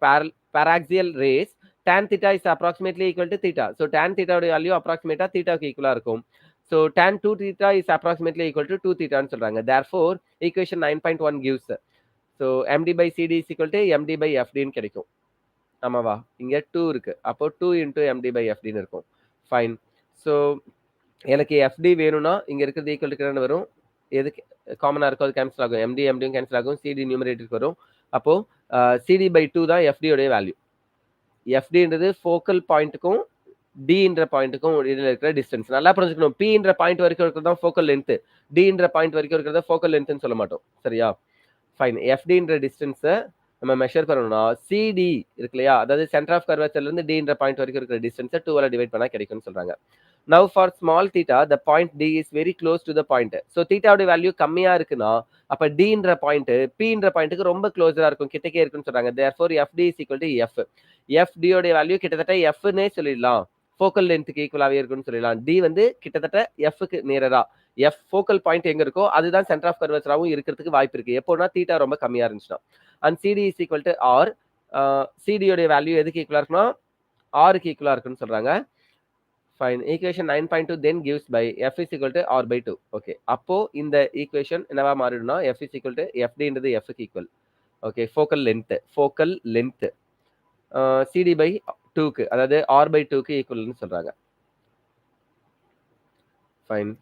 paraxial rays, tan theta is approximately equal to theta. So tan theta உடைய value அப்ராக்சிமேட்டா தீட்டாக்கு ஈக்குவலா இருக்கும். So tan 2 theta is approximately equal to 2 theta ன்னு சொல்றாங்க. Therefore equation 9.1 gives so MD by CD is equal to MD by FD ன்னு கிடைக்கும். ஆமாவா? இங்க 2 இருக்கு. அப்போ 2 into MD by FD ன்னு இருக்கும். Fine. So எனக்கு FD வேணும்னா இங்க இருக்கிறது ஈக்குவல் டு வரும். எதுக்கு காமனா இருக்கோ அது கேன்சல் ஆகும். MD MDயும் கேன்சல் ஆகும். CD நியூமரேட்டருக்கு வரும். அப்போ CD by 2 தான் FD உடைய வேல்யூ. FDன்றது ஃபோக்கல் பாயிண்ட்டுக்கும் Dன்ற பாயிண்ட்டுக்கும் இடையில இருக்கிற டிஸ்டன்ஸ். நல்லா புரிஞ்சுக்கணும். Pன்ற பாயிண்ட் வரைக்கும் இருக்கிறது தான் ஃபோக்கல் லென்த். Dன்ற பாயிண்ட் வரைக்கும் இருக்கிறத ஃபோக்கல் லென்த்னு சொல்ல மாட்டோம். சரியா? ஃபைன். FDன்ற டிஸ்டன்ஸ் நம்ம மெஷர் பண்ணணும்னா சிடி இருக்கு இல்லையா, அதாவது சென்டர் ஆஃப் கர்வேச்சர்ல இருந்து டின்ற பாயிண்ட் வரைக்கும் இருக்கிற டிஸ்டன்ஸை 2 டிவைட் பண்ணா கிடைக்கும்னு சொல்றாங்க. Now for small theta the point T is very close to the point. So தீட்டாவுடைய வேல்யூ கம்மியா இருக்குன்னா அப்ப டின்ற பாயிண்ட் பின்ற பாயிண்ட்டுக்கு ரொம்ப க்ளோஸரா இருக்கும், கிட்டக்கே இருக்குன்னு சொல்றாங்க. Therefore FT is equal to F. எஃப்டியோடைய வேல்யூ கிட்டத்தட்ட எஃப்னே சொல்லிடலாம், ஃபோக்கல் லென்த்துக்கு ஈக்குவலாவே இருக்குன்னு சொல்லிடலாம். டி வந்து கிட்டத்தட்ட எஃப்க்கு நியரரா, எஃப் ஃபோக்கல் பாயிண்ட் எங்க இருக்கோ அதுதான் சென்டர் ஆஃப் கர்வேச்சராகவும் இருக்கிறதுக்கு வாய்ப்பு இருக்கு, எப்போனா தீட்டா ரொம்ப கம்மியா இருந்துச்சுன்னா. And CD is equal to R. சிடியோடைய வேல்யூ எதுக்கு ஈக்குவலா இருக்குன்னா ஆருக்கு ஈக்குவலா இருக்குன்னு சொல்றாங்க. Fine. Equation 9.2 then gives by f is equal to r by 2. Okay, அப்போ இந்த ஈக்குவேஷன் என்னவா மாறிடும்னா f is equal to fdன்றது f க்கு equal. Okay, focal length cd by 2க்கு, அதாவது r by 2க்கு ஈக்குவல்னு சொல்றாங்க. ஃபைன்.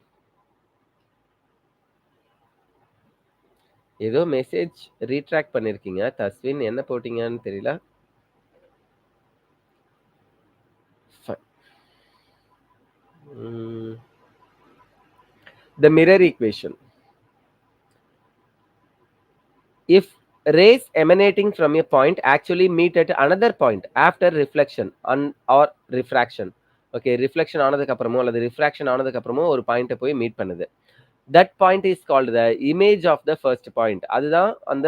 ஏதோ மெசேஜ் ரீட்ராக்ட் பண்ணிருக்கீங்க தஸ்வின், என்ன போட்டீங்கன்னு தெரியல. The mirror equation. If rays emanating from a point actually meet at another point after reflection or refraction. Okay, reflection ஆனதுக்கு அப்புறமோ அல்லது refraction ஆனதுக்கு அப்புறமோ ஒரு பாயிண்ட்டை போய் மீட் பண்ணுது. That point is called the image of the first point. அதுதான் அந்த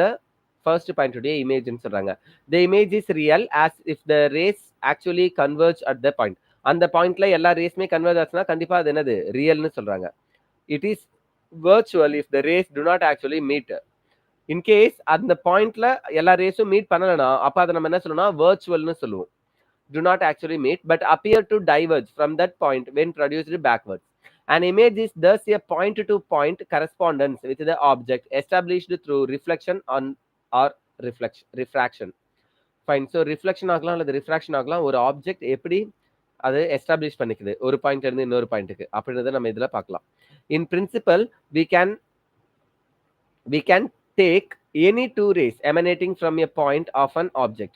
first point உடைய இமேஜ்னு சொல்றாங்க. The image is real as if the rays actually converge at the point. அந்த பாயிண்ட்ல எல்லா ரேஸ்மே கன்வர்ஜ் ஆச்சுன்னா கண்டிப்பா அது என்னது, ரியல்னு சொல்றாங்க. It is virtual if the rays do not actually meet. In case அந்த பாயிண்ட்ல எல்லா ரேஸும் மீட் பண்ணலனா அப்ப அதை நம்ம என்ன சொல்லணும்னா வர்ச்சுவல்னு சொல்லுவோம். Do not actually meet but appear to diverge from that point when produced backwards. An image is thus a point to point correspondence with the object established through reflection on or refraction. Fine. So reflection ஆகலாம் அல்லது refraction ஆகலாம், ஒரு object எப்படி அது establish பண்ணிக்குது ஒரு பாயிண்ட்ல இருந்து இன்னொரு பாயிண்ட்டுக்கு அப்படின்றத நம்ம இதுல பார்க்கலாம். In principle we can take any two rays emanating from a point of an object,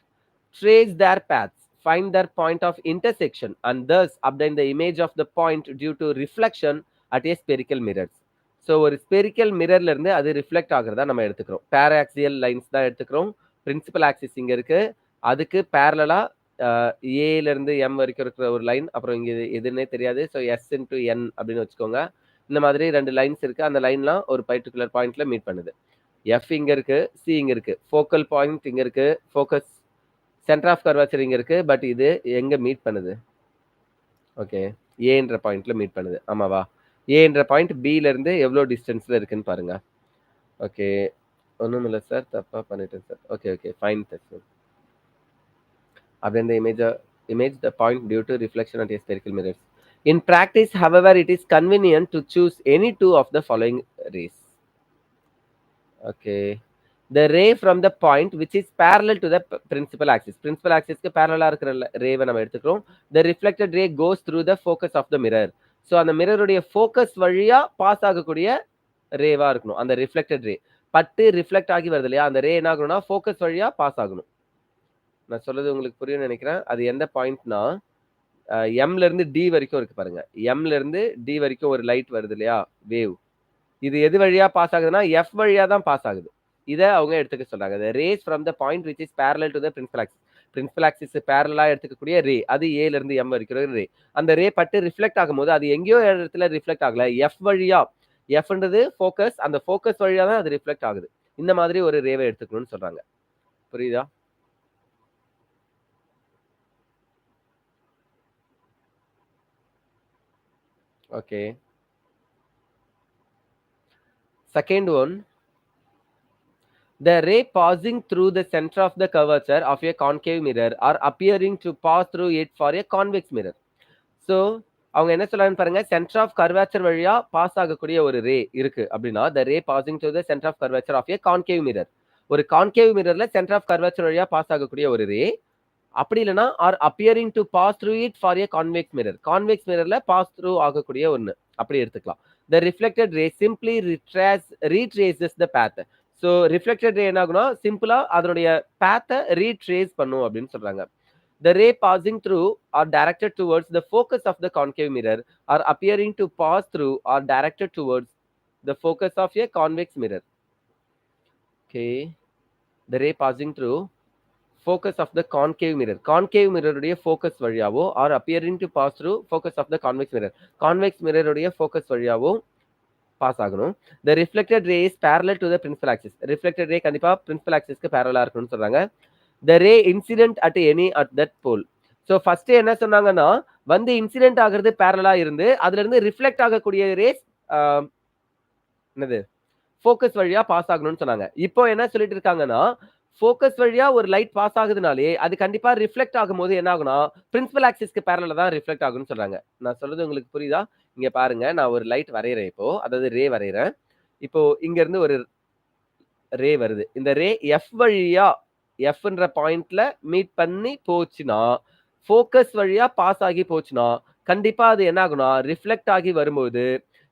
trace their paths, find their point of intersection, and thus obtain the image of the point due to reflection at a spherical mirror. So ஒரு spherical மிரர்ல இருந்து அது reflect ஆகுறதா நம்ம எடுத்துக்கிறோம். பேராக்சியல் lines தான் எடுத்துக்கிறோம். Principal axis இங்க இருக்கு, அதுக்கு பேரலா ஏல இருந்து எம் வரைக்கும் இருக்கிற ஒரு லைன், அப்புறம் இங்க எதுன்னே தெரியாது, ஸோ எஸ் இன்டு என் அப்படின்னு வச்சுக்கோங்க. இந்த மாதிரி ரெண்டு லைன்ஸ் இருக்கு, அந்த லைன்லாம் ஒரு பர்டிகுலர் பாயிண்ட்ல மீட் பண்ணுது. எஃப் இங்க இருக்கு, சி இங்க இருக்கு, ஃபோக்கல் பாயிண்ட் இங்க இருக்கு, ஃபோக்கஸ் சென்டர் ஆஃப் கர்வேச்சர் இங்க இருக்கு, பட் இது எங்க மீட் பண்ணுது? ஓகே, ஏன்ற பாயிண்ட்ல மீட் பண்ணுது, ஆமாவா? ஏன்ற பாயிண்ட் பில இருந்து எவ்வளோ டிஸ்டன்ஸ்ல இருக்குன்னு பாருங்க. ஓகே, ஒன்றும் இல்லை சார், தப்பா பண்ணிட்டேன் sir. Okay okay fine sir. Obtain the image the point due to reflection at a spherical mirrors. In practice, however, it is convenient to choose any two of the following rays. Okay, the ray from the point which is parallel to the principal axis. Principal axis க்கு parallel இருக்கிற ரேவை நம்ம எடுத்துக்கிறோம். The reflected ray goes through the focus of the mirror. So அந்த மிரருடைய focus வழியா pass ஆகக்கூடிய ரேவா இருக்கணும் அந்த reflected ரே. பட்டு ரிஃப்ளெக்ட் ஆகி வருது இல்லையா, அந்த ரே என்ன ஆகணும்னா ஃபோக்கஸ் வழியா பாஸ் ஆகணும். நான் சொல்றது உங்களுக்கு புரியும்னு நினைக்கிறேன். அது எந்த பாயிண்ட்னா எம்ல இருந்து டி வரைக்கும் இருக்கு பாருங்க. எம்ல இருந்து டி வரைக்கும் ஒரு லைட் வருது இல்லையா, வேவ். இது எது வழியா பாஸ் ஆகுதுன்னா எஃப் வழியா தான் பாஸ் ஆகுது. இத அவங்க எடுத்துக்க சொல்றாங்க. The rays from the point which is parallel to the principal axis. Principal axis பேரலா எடுத்துக்கக்கூடிய ரே, அது ஏல இருந்து எம் வரைக்கும் ரே. அந்த ரே பட்டு ரிஃப்ளெக்ட் ஆகும்போது அது எங்கேயோ இடத்துல ரிஃப்ளெக்ட் ஆகல, எஃப் வழியா. எஃப்ன்றது ஃபோக்கஸ், அந்த ஃபோக்கஸ் வழியா தான் அது ரிஃப்ளெக்ட் ஆகுது. இந்த மாதிரி ஒரு ரேவை எடுத்துக்கணும்னு சொல்றாங்க. புரியுதா? Okay. Second one, the ray passing through the center of the curvature of a concave mirror or appearing to pass through it for a convex mirror. So அவங்க என்ன சொல்றாங்க பாருங்க, சென்டர் ஆஃப் கர்வேச்சர் வழியா பாஸ் ஆகக்கூடிய ஒரு ரே இருக்கு அப்படின்னா the ray passing through the center of curvature of a concave mirror. ஒரு கான்கேவ் மிரர்ல சென்டர் ஆஃப் கர்வேச்சர் வழியா பாஸ் ஆகக்கூடிய ஒரு ரே, அப்படி இல்லைன்னா or appearing to pass through it for a convex mirror. Convex மிரர்ல பாஸ் த்ரூ ஆகக்கூடிய ஒன்று, அப்படி எடுத்துக்கலாம். The reflected ray simply retraces the path. So reflected ray என்ன ஆகுனா சிம்பிளா அதனுடைய பேத்தை ரீட்ரேஸ் பண்ணும் அப்படின்னு சொல்றாங்க. The ray passing through are directed towards the focus of the concave mirror or appearing to pass through are directed towards the focus of a convex mirror. Okay. the ray passing through focus of the concave mirror. Concave mirror உடைய focus வழியாவோ or appearing to pass through focus of the convex mirror. Convex mirror உடைய focus வழியாவோ pass ஆகணும். The reflected ray is parallel to the principal axis. Reflected ray கண்டிப்பா principal axis க்கு parallel இருக்கணும்னு சொல்றாங்க. The ray incident at any at that pole. So first என்ன சொன்னாங்கன்னா வந்து incident ஆகிறது parallel இருந்து அதுல இருந்து ரிஃப்ளெக்ட் ஆகக்கூடிய ரேஸ் என்னது ஃபோக்கஸ் வழியா பாஸ் ஆகணும்னு சொன்னாங்க. இப்போ என்ன சொல்லிட்டு இருக்காங்கன்னா ஃபோக்கஸ் வழியா ஒரு லைட் பாஸ் ஆகுதுனாலே அது கண்டிப்பா ரிஃப்ளெக்ட் ஆகும்போது என்ன ஆகும்னா பிரின்சிபல் ஆக்சிஸ்க்கு பேரலா தான் ரிஃப்ளெக்ட் ஆகும்னு சொல்றாங்க. நான் சொல்றது உங்களுக்கு புரியுதா? இங்க பாருங்க, நான் ஒரு லைட் வரையறேன் இப்போ, அதாவது ரே வரையறேன். இப்போ இங்க இருந்து ஒரு ரே வருது. இந்த ரே எஃப் வழியா எஃப்ன்ற பாயிண்ட்ல மீட் பண்ணி போச்சுன்னா ஃபோக்கஸ் வழியா பாஸ் ஆகி போச்சுன்னா கண்டிப்பா அது என்ன ஆகும்னா ரிஃப்ளெக்ட் ஆகி வரும்போது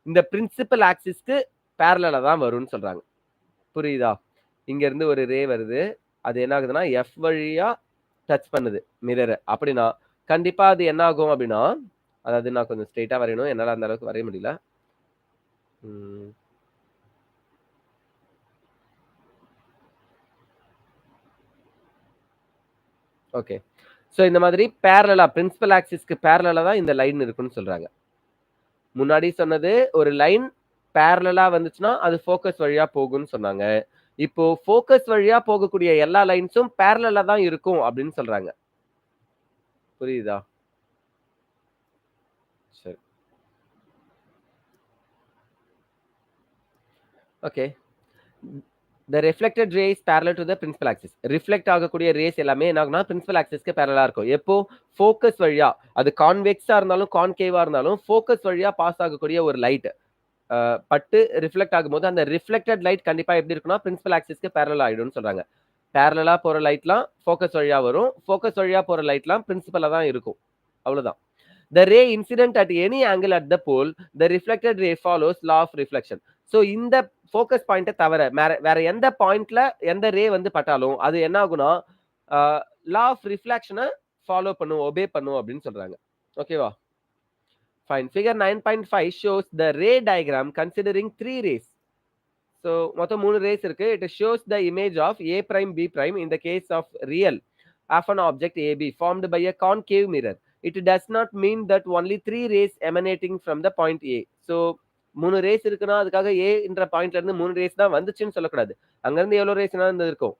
இந்த பிரின்சிபல் ஆக்சிஸ்க்கு பேரலா தான் வரும்னு சொல்றாங்க. புரியுதா? இங்க இருந்து ஒரு ரே வருது, அது என்ன ஆகுதுன்னா எஃப் வழியா டச் பண்ணுது மிரரை. அப்படின்னா கண்டிப்பா அது என்ன ஆகும் அப்படின்னா, அதாவது நான் கொஞ்சம் ஸ்ட்ரெயிட்டா வரையணும், என்னால அந்த அளவுக்கு வரைய முடியல. ஓகே. ஸோ இந்த மாதிரி பேரலா பிரின்சிபல் ஆக்சிஸ்க்கு பேரலா தான் இந்த லைன் இருக்குன்னு சொல்றாங்க. முன்னாடி சொன்னது ஒரு லைன் பேரலா வந்துச்சுன்னா அது ஃபோக்கஸ் வழியா போகும்னு சொன்னாங்க. இப்போ ஃபோக்கஸ் வழியா போகக்கூடிய எல்லா லைன்ஸும் பேரலா தான் இருக்கும் அப்படின்னு சொல்றாங்க. புரியுதா? சரி. Okay. The reflected ray is parallel to the principal axis. Reflect ஆகக்கூடிய ரேஸ் எல்லாமே என்ன ஆகும்னா பிரின்சிபல் ஆக்சிஸ்க்கு பேரலா இருக்கும். எப்போ ஃபோக்கஸ் வழியா, அது கான்வெக்ஸா இருந்தாலும் கான்கேவா இருந்தாலும் ஃபோக்கஸ் வழியா பாஸ் ஆகக்கூடிய ஒரு லைட் பட்டு ரிஃப்ளெக்ட் ஆகும்போது அந்த ரிஃப்ளெக்டட் லைட் கண்டிப்பா எப்படி இருக்கும்னா பிரின்சிபல் ஆக்சிஸ்க்கு பேரலா ஆயிடும்னு சொல்றாங்க. பேரலா போற லைட்லாம் ஃபோக்கஸ் வழியா வரும், ஃபோக்கஸ் வழியா போற லைட்லாம் பிரின்சிபலா தான் இருக்கும். அவ்வளவுதான். The ray incident at any angle at the pole, the reflected ray follows law of reflection. So இந்த ஃபோக்கஸ் பாயிண்ட்டை தவிர வேற எந்த பாயிண்ட்ல எந்த ரே வந்து பட்டாலும் அது என்ன ஆகும்னா லா ஆஃப் ரிஃப்ளெக்ஷனை ஃபாலோ பண்ணும், ஒபே பண்ணும் அப்படின்னு சொல்றாங்க. ஓகேவா? Fine. Figure 9.5 shows the ray diagram considering 3 rays. So மொத்தம் 3 rays இருக்கு. It shows the image of A prime B prime in the case of real of an object AB formed by a concave mirror. It does not mean that only 3 rays emanating from the point A. So 3 race இருக்குன்னா அதுக்காக A என்ற பாயிண்ட்ல இருந்து 3 race தான் வந்துச்சுன்னு சொல்லக்கூடாது. அங்க இருந்து எவ்வளவு ரேஸ் இருக்கும்.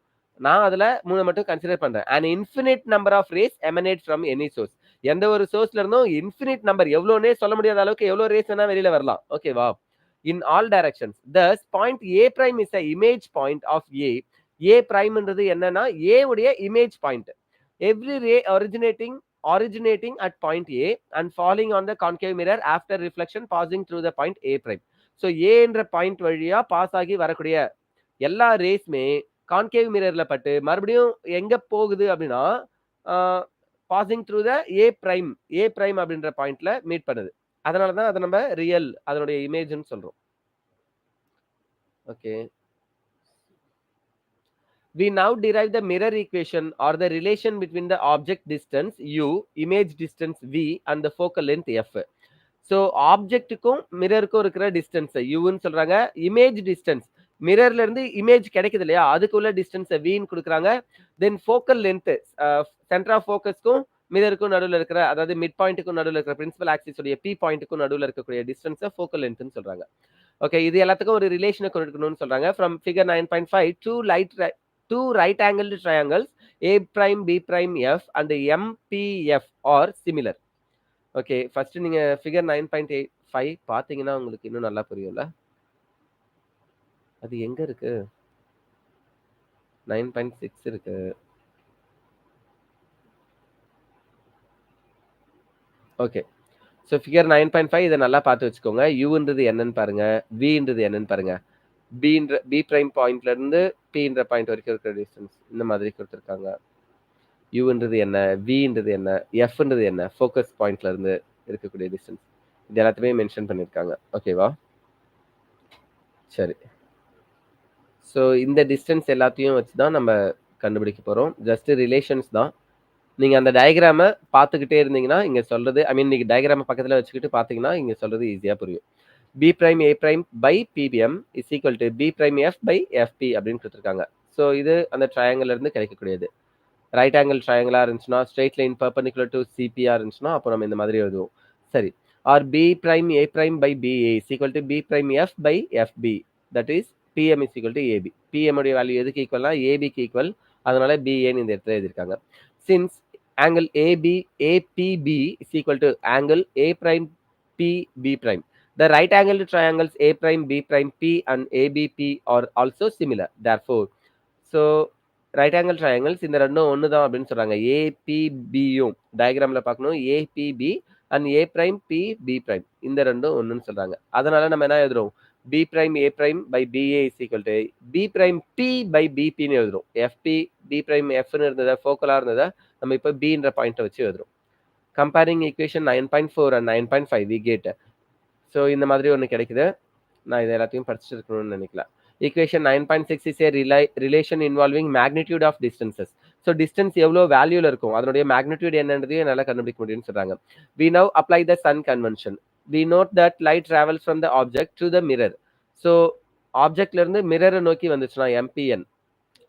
நான் அதுல 3 மட்டும் கன்சிடர் பண்றேன். An infinite number of rays emanate from any source. எந்த ஒரு சோர்ஸ்ல இருந்தும் இன்ஃபினிட் நம்பர் எவ்வளோனே சொல்ல முடியாத அளவுக்கு எவ்வளவு ரேஸ் வேணா வெளியில வரலாம். ஓகேவா? In all directions. Thus, point A prime is a image point of A. A prime என்றது என்னன்னா A உடைய image point. Every ray originating at point A and falling on the concave mirror after reflection passing through the point A prime. So A என்ற point வழியா pass ஆகி வரக்கூடிய எல்லா raceme concave மிரர்ல பட்டு மறுபடியும் எங்க போகுது அப்படின்னா passing through the A prime அப்படின்ற பாயிண்ட்ல மீட் பண்ணுது. அதனாலதான் அதை நம்ம ரியல் அதனுடைய இமேஜ்னு சொல்றோம். Okay. We now derive the mirror equation or the relation between the object distance u, image distance v and the focal length f. So ஆப்ஜெக்ட்டுக்கும் மிரருக்கும் இருக்கிற distance யூன்னு சொல்றாங்க. இமேஜ் டிஸ்டன்ஸ் மிரர்ல இருந்து இமேஜ் கிடைக்குது இல்லையா, அதுக்குள்ள டிஸ்டன்ஸ் வின்னு கொடுக்குறாங்க. தென் ஃபோக்கல் லென்த் சென்டர் ஆஃப் ஃபோக்கஸ்க்கும் மிரருக்கும் நடுவில் இருக்கிற, அதாவது மிட் பாயிண்ட்டுக்கும் நடுவில் இருக்கிற பிரின்சிபல் ஆக்சிஸ் உடைய பி பாயிண்ட்டுக்கும் நடுவில் இருக்கக்கூடிய டிஸ்டன்ஸை ஃபோக்கல் லென்த்னு சொல்றாங்க. ஓகே, இது எல்லாத்துக்கும் ஒரு ரிலேஷனை கொடுக்கணும்னு சொல்றாங்க. From figure 9.5 two right angled triangles A prime B prime F and MPF are similar. Okay, first நீங்க ஃபிகர் 9.5 பாத்தீங்கன்னா உங்களுக்கு இன்னும் நல்லா புரியும்ல. அது எங்க இருக்கு? 9.6 இருக்கு. ஓகே, ஸோ ஃபிகர் 9.5 இதை நல்லா பார்த்து வச்சுக்கோங்க. யூன்றது என்னன்னு பாருங்க, வின்றது என்னன்னு பாருங்க. பி பிரைம் பாயிண்ட்ல இருந்து பின்ற பாயிண்ட் வரைக்கும் இருக்கிற டிஸ்டன்ஸ் இந்த மாதிரி கொடுத்துருக்காங்க. யூன்றது என்ன, வின்றது என்ன, எஃப்ன்றது என்ன, ஃபோக்கஸ் பாயிண்ட்ல இருந்து இருக்கக்கூடிய டிஸ்டன்ஸ், இது எல்லாத்தையுமே மென்ஷன் பண்ணியிருக்காங்க. ஓகேவா? சரி, ஸோ இந்த டிஸ்டன்ஸ் எல்லாத்தையும் வச்சு தான் நம்ம கண்டுபிடிக்க போகிறோம். ஜஸ்ட் ரிலேஷன்ஸ் தான். நீங்கள் அந்த டயக்ராமை பார்த்துக்கிட்டே இருந்தீங்கன்னா இங்கே சொல்கிறது, ஐ மீன் நீங்கள் டயக்ராமை பக்கத்தில் வச்சுக்கிட்டு பார்த்தீங்கன்னா இங்கே சொல்கிறது ஈஸியாக புரியும். B prime A prime by BPM is equal to B prime F by FP அப்படின்னு கொடுத்துருக்காங்க. ஸோ இது அந்த ட்ரையாங்கிள் இருந்து கிடைக்கக்கூடியது. ரைட் ஆங்கிள் ட்ரையாங்கிளா இருந்துச்சுன்னா, ஸ்ட்ரெயிட் லைன் பெர்பெண்டிகுலர் டு சிபியா இருந்துச்சுன்னா, அப்போ நம்ம இந்த மாதிரி எழுதுவோம். சரி. Or B prime A prime by BA is equal to B prime F by FP. That is PM is equal to AB. PM உடைய வேல்யூ எதுக்கு ஈக்குவல்னா ஏபிக்கு ஈக்குவல். அதனால பிஏன்னு இந்த இடத்துல எழுதியிருக்காங்க. Since angle AB APB is equal to angle A prime PB prime. The right angled triangles A prime B prime P and ABP are also similar. Therefore, so right angle triangles இந்த ரெண்டும் ஒன்று தான் அப்படின்னு சொல்றாங்க. APBயும் டயக்ராம்ல பார்க்கணும். APB and A prime PB prime இந்த ரெண்டும் ஒன்றுன்னு சொல்றாங்க. அதனால நம்ம என்ன எழுதுறோம்? B prime A prime by BA is equal to B prime P by BPன்னு எழுதுறோம். FP B prime Fன்னு இருந்ததா ஃபோக்கலா இருந்ததா நம்ம இப்போ Bன்ற பாயிண்ட்டை வச்சு எழுதுறோம். Comparing equation 9.4 and 9.5 we get. So இந்த மாதிரி ஒன்று கிடைக்குது. நான் இது எல்லாத்தையும் படிச்சுட்டு இருக்கணும்னு நினைக்கல. Equation 9.6 is a relation involving magnitude of distances. So distance எவ்வளோ வேல்யூல இருக்கும் அதனுடைய மேக்னிடியூட் என்னன்றதையும் என்னால் கண்டுபிடிக்க முடியும்னு சொல்றாங்க. We now apply the sun convention. We note that light travels from the object to the mirror. So ஆப்ஜெக்ட்ல இருந்து மிரரை நோக்கி வந்துச்சுன்னா MPN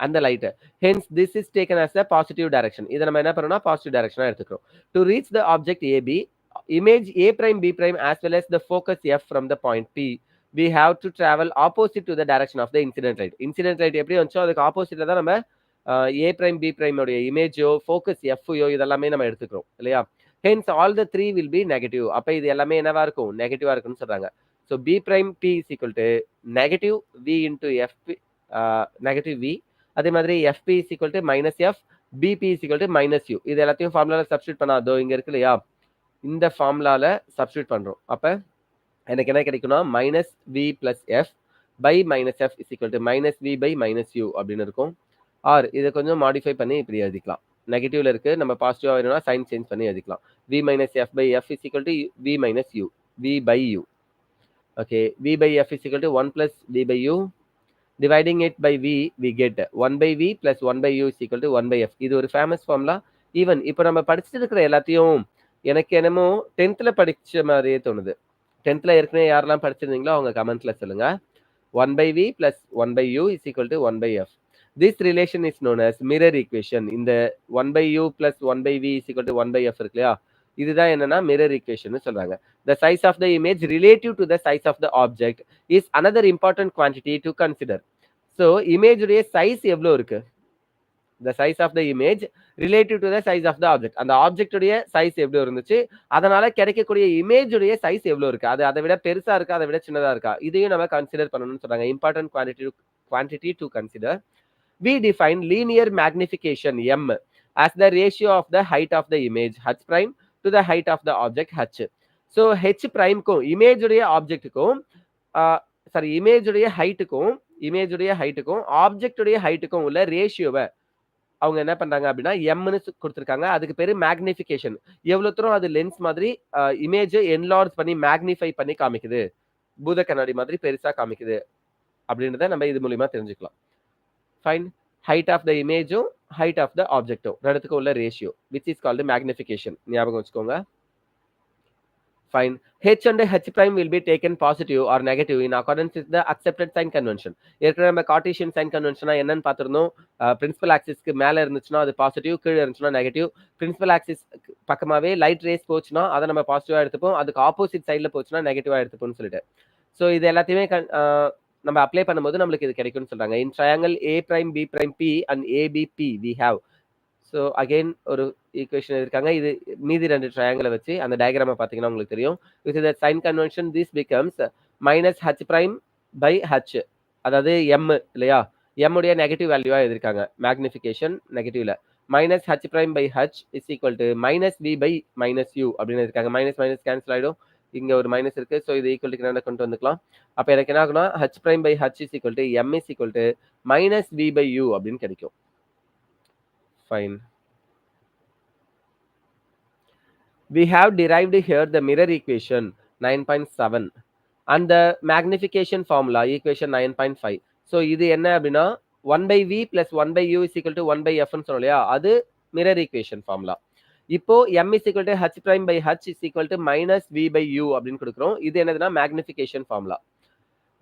அந்த light. Hence this is taken as a positive direction. இதை நம்ம என்ன பண்ணோம்னா பாசிட்டிவ் டைரக்ஷனா எடுத்துக்கிறோம். To reach the object AB, image A prime B prime as well as the focus F from the point P, we have to travel opposite to the direction of the incident light. Incident light எப்படி வந்துச்சோ அதுக்கு ஆப்போசிட்ல தான் நம்ம A prime B prime உடைய இமேஜோ focus Fயோ இதெல்லாமே நம்ம எடுத்துக்கிறோம் இல்லையா? Hence all the three will be negative. அப்ப இது எல்லாமே என்னவா இருக்கும்? நெகட்டிவா இருக்குன்னு சொல்றாங்க. So B prime P is equal to negative V into FP, negative V. அதே மாதிரி FP is equal to minus F, BP is equal to minus U. இது எல்லாத்தையும் ஃபார்முலால சப்ஸ்டிட்யூட் பண்ணாதோ இங்க இருக்கு இல்லையா? இந்த ஃபார்முலால சப்ஸ்டிட்யூட் பண்றோம். அப்ப எனக்கு என்ன கிடைக்கும்னா minus V plus F by minus F is equal to minus V by minus U அப்படின்னு இருக்கும். ஆர் இதை கொஞ்சம் மாடிஃபை பண்ணி இப்படி எழுதிக்கலாம். நெகட்டிவ்ல இருக்கு நம்ம பாசிட்டிவா வேணும்னா சைன் சேஞ்ச் பண்ணி எழுதிக்கலாம். V minus F by F is equal to V minus U. V by U. Okay, V by F is equal to 1 plus V by U. Dividing it by V, we get 1 by V plus 1 by U is equal to 1 by F. இது ஒரு famous formula. Even இப்போ நம்ம படிச்சுட்டு இருக்கிற எல்லாத்தையும் எனக்கு என்னமோ 10th படிச்ச மாதிரியே தோணுது. 10th ஏற்கனவே யாரெல்லாம் படிச்சிருந்தீங்களோ அவங்க கமெண்ட்ல சொல்லுங்க. 1 by V plus 1 by U is equal to 1 by F. This relation is known as mirror equation. இந்த 1 by U plus 1 by V is equal to 1 by F இருக்கு இல்லையா? இதுதான் என்னன்னா mirror equation சொல்றாங்க. The size of the image relative to the size of the object is another important quantity to consider. So image உடைய size எவ்வளோ இருக்கு? The size of the image relative to the size of the object. அந்த object உடைய size எவ்வளோ இருந்துச்சு, அதனால கிடைக்கக்கூடிய image உடைய சைஸ் எவ்வளோ இருக்கு, அது அதை விட பெருசா இருக்கா அதை விட சின்னதா இருக்கா, இதையும் நம்ம கன்சிடர் பண்ணணும்னு சொல்றாங்க. Important quantity to consider. We define linear magnification M as the ratio of the height of the image H prime to the height of the object H. So H prime க்கும் image உடைய ஆப்ஜெக்ட்டுக்கும் image உடைய ஹைட்டுக்கும் object உடைய ஹைட்டுக்கும் உள்ள ரேஷியோவை அவங்க என்ன பண்றாங்க அப்படின்னா எம்னு கொடுத்துருக்காங்க. அதுக்கு பேரு மேக்னிஃபிகேஷன். எவ்வளவு தூரம் அது லென்ஸ் மாதிரி இமேஜ் என்லார்ஜ் பண்ணி மேக்னிஃபை பண்ணி காமிக்குது, பூத கண்ணாடி மாதிரி பெருசா காமிக்குது அப்படின்றத நம்ம இது மூலியமா தெரிஞ்சுக்கலாம். ஃபைன். ஹைட் ஆஃப் த இமேஜும் ஹைட் ஆஃப் த ஆப்ஜெக்டும் ரெண்டுத்துக்கும் உள்ள ratio which is called magnification. ஞாபகம் வச்சுக்கோங்க. Fine. H and H prime will be taken positive or negative in accordance with the accepted sign convention. ஏற்கனவே நம்ம கார்ட்டீசியன் சைன் கன்வென்ஷனா என்னன்னு பார்த்திருந்தோம். பிரின்சிபல் ஆக்சிஸ்க்கு மேல இருந்துச்சுன்னா அது பாசிட்டிவ், கீழே இருந்துச்சுன்னா நெகட்டிவ். பிரின்சிபல் ஆக்சிஸ் பக்கமாவே லைட் ரேஸ் போச்சுன்னா அதை நம்ம பாசிட்டிவா எடுத்துப்போம், அதுக்கு ஆப்போசிட் சைட்ல போச்சுன்னா நெகட்டிவா எடுத்துப்போம்னு சொல்லிட்டு. ஸோ இது எல்லாத்தையுமே நம்ம அப்ளை பண்ணும்போது நம்மளுக்கு இது கிடைக்கும்னு சொல்றாங்க. இன் triangle A prime B prime P and ABP we have. So again ஒரு ஈக்குவேஷன் இருக்காங்க. இது மீதி ரெண்டு ட்ரையாங்கிளை வச்சு அந்த டயக்ராமை பார்த்தீங்கன்னா உங்களுக்கு தெரியும். With the sign convention this becomes minus H prime by H, அதாவது M இல்லையா? M உடைய நெகட்டிவ் வேல்யூவா எழுதிருக்காங்க. மேக்னிஃபிகேஷன் நெகட்டிவ்ல minus H prime by H is equal to minus V by minus U அப்படின்னு இருக்காங்க. மைனஸ் மைனஸ் கேன்சல் ஆயிடும். இங்க ஒரு மைனஸ் இருக்கு. ஸோ இது ஈக்குவல் டு கொண்டு வந்துக்கலாம். அப்போ எனக்கு என்ன ஆகும்னா H prime by H is equal to M is equal to minus V by U அப்படின்னு கிடைக்கும். Fine. We have derived here the mirror equation 9.7 and the magnification formula equation 9.5. So இது என்ன அப்படின்னா 1 by V plus 1 by U is equal to 1 by F ன்னு சொன்னோம் இல்லையா? அது mirror equation formula. இப்போ M is equal to H prime by H is equal to minus V by U அப்படின்னு கொடுக்குறோம். இது என்னதுன்னா magnification formula.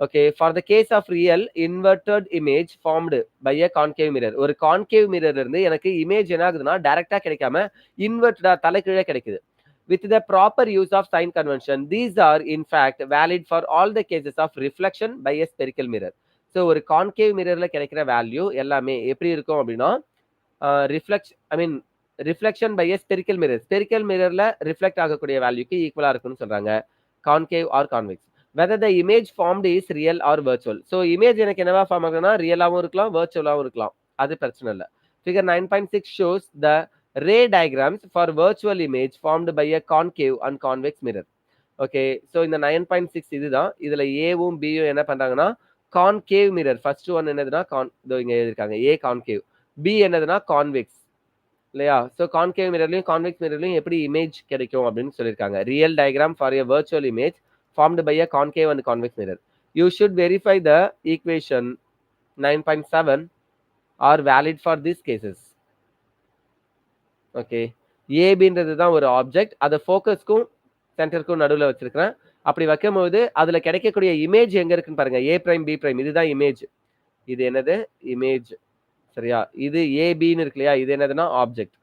ஓகே, for the case of real inverted image formed by a concave mirror. ஒரு concave மிரர்ல இருந்து எனக்கு இமேஜ் என்ன ஆகுதுன்னா டைரக்டா கிடைக்காம இன்வெர்டடா தலைகீழ கிடைக்குது. With the proper use of sign convention, these are in fact valid for all the cases of reflection by a spherical mirror. So ஒரு கான்கேவ் மிரர்ல கிடைக்கிற வேல்யூ எல்லாமே எப்படி இருக்கும் அப்படின்னா reflection by a spherical mirror, spherical மிரர்ல reflect ஆகக்கூடிய வேல்யூக்கு ஈக்குவலா இருக்குன்னு சொல்றாங்க. Concave or convex, whether the image formed is real or virtual. So image எனக்கு என்னவா ஃபார்ம் ஆகுதுன்னா ரியலாகவும் இருக்கலாம், வர்ச்சுவலாகவும் இருக்கலாம், அது பிரச்சனை இல்லை. Figure 9.6 shows the ray diagrams for virtual image formed by a concave and convex mirror. Okay, so இந்த 9.6 இதுதான். இதுல ஏவும் பியும் என்ன பண்றாங்கன்னா கான்கேவ் மிரர். ஃபர்ஸ்ட் ஒன் என்னதுன்னா இதோ இங்க எழுதிருக்காங்க, ஏ கான்கேவ், பி என்னதுன்னா கான்வெக்ஸ் இல்லையா? ஸோ கான்கேவ் மிரர்லையும் கான்வெக்ஸ் மிரர்லையும் எப்படி இமேஜ் கிடைக்கும் அப்படின்னு சொல்லியிருக்காங்க. Real diagram for a virtual image formed by a concave and convex mirror. You should verify the equation 9.7 are valid for this cases. Okay, ஏபின்றது தான் ஒரு ஆப்ஜெக்ட், அதை ஃபோக்கஸ்க்கும் சென்டருக்கும் நடுவில் வச்சிருக்கிறேன். அப்படி வைக்கும்போது அதுல கிடைக்கக்கூடிய இமேஜ் எங்க இருக்குன்னு பாருங்க, ஏ பிரைம் பி பிரைம், இதுதான் இமேஜ். இது என்னது? இமேஜ். சரியா? இது ஏபின்னு இருக்கு இல்லையா? இது என்னதுன்னா ஆப்ஜெக்ட்.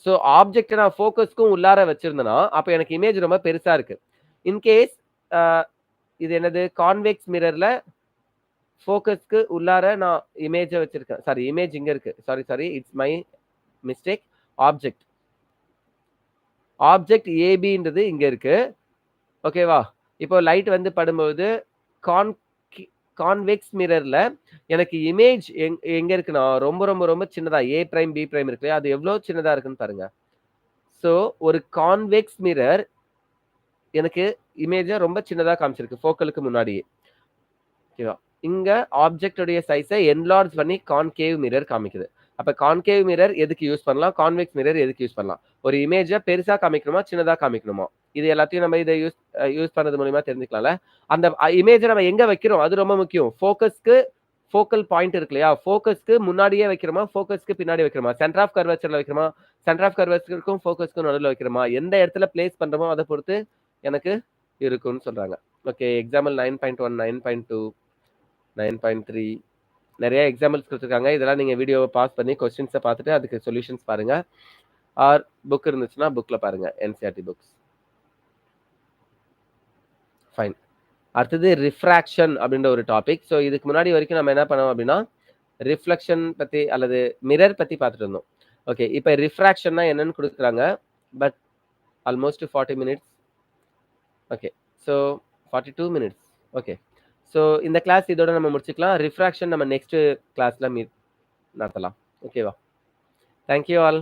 ஸோ ஆப்ஜெக்ட் நான் ஃபோக்கஸ்க்கும் உள்ளார வச்சிருந்தேன்னா அப்போ எனக்கு இமேஜ் ரொம்ப பெருசா இருக்கு. இன்கேஸ் இது என்னது? கான்வெக்ஸ் மிரர்ல ஃபோக்கஸ்க்கு உள்ளார நான் இமேஜை வச்சிருக்கேன். சாரி, இமேஜ் இங்க இருக்கு. Sorry, it's my mistake. Object object ஏபின்றது இங்க இருக்கு. ஓகேவா? இப்போ லைட் வந்து படும்போது கான்வெக்ஸ் மிரர்ல எனக்கு இமேஜ் எங்க இருக்குன்னா ரொம்ப ரொம்ப ரொம்ப சின்னதா ஏ பிரைம் பி பிரைம் இருக்கு, அது எவ்வளவு சின்னதா இருக்குன்னு பாருங்க. ஸோ ஒரு கான்வெக்ஸ் மிரர் எனக்கு இமேஜை ரொம்ப சின்னதா காமிச்சிருக்கு ஃபோக்கலுக்கு முன்னாடியே. ஓகேவா? இங்க ஆப்ஜெக்டோடைய சைஸை என்லார்ஜ் பண்ணி கான்கேவ் மிரர் காமிக்குது. அப்ப கான்கேவ் மிரர் எதுக்கு யூஸ் பண்ணலாம், கான்வெக்ஸ் மிரர் எதுக்கு யூஸ் பண்ணலாம்? ஒரு இமேஜை பெருசா காமிக்கணுமா சின்னதா காமிக்கணுமா? இது எல்லாத்தையும் நம்ம இதை யூஸ் பண்றது மூலியமா தெரிஞ்சுக்கலாம்ல. அந்த இமேஜை நம்ம எங்க வைக்கிறோம் அது ரொம்ப முக்கியம். ஃபோக்கஸ்க்கு ஃபோக்கல் பாயிண்ட் இருக்கு இல்லையா? ஃபோக்கஸ்க்கு முன்னாடியே வைக்கிறோமா, ஃபோக்கஸ்க்கு பின்னாடி வைக்கிறோமா, சென்டர் ஆஃப் கர்வேச்சர்ல வைக்கிறோமா, சென்டர் ஆஃப் கர்வேச்சருக்கும் ஃபோக்கஸ்க்கும் நடுவில் வைக்கிறோமா, எந்த இடத்துல பிளேஸ் பண்றோமோ அதை பொறுத்து எனக்கு இருக்கும்னு சொல்றாங்க. ஓகே, எக்ஸாம்பிள் 9.1, 9.2, 9.3 நிறைய எக்ஸாம்பிள்ஸ் கொடுத்துருக்காங்க. இதெல்லாம் நீங்க வீடியோவை பாஸ் பண்ணி கொஸ்டின்ஸை பார்த்துட்டு அதுக்கு சொல்யூஷன்ஸ் பாருங்க. ஆர் புக் இருந்துச்சுன்னா புக்ல பாருங்க, என்சிஆர்டி புக்ஸ். ஃபைன். அடுத்தது ரிஃப்ராக்ஷன் அப்படின்ற ஒரு டாபிக். ஸோ இதுக்கு முன்னாடி வரைக்கும் நம்ம என்ன பண்ணோம் அப்படின்னா ரிஃப்ளெக்ஷன் பத்தி அல்லது மிரர் பத்தி பார்த்துட்டு இருந்தோம். ஓகே, இப்போ ரிஃப்ராக்ஷன்னா என்னன்னு கொடுக்குறாங்க. But almost 40 minutes. Okay, so 42 minutes. Okay, so இந்த கிளாஸ் இதோட நம்ம முடிச்சுக்கலாம். ரிஃப்ராக்ஷன் நம்ம நெக்ஸ்ட் கிளாஸ்ல நடத்தலாம். ஓகேவா? Thank you all.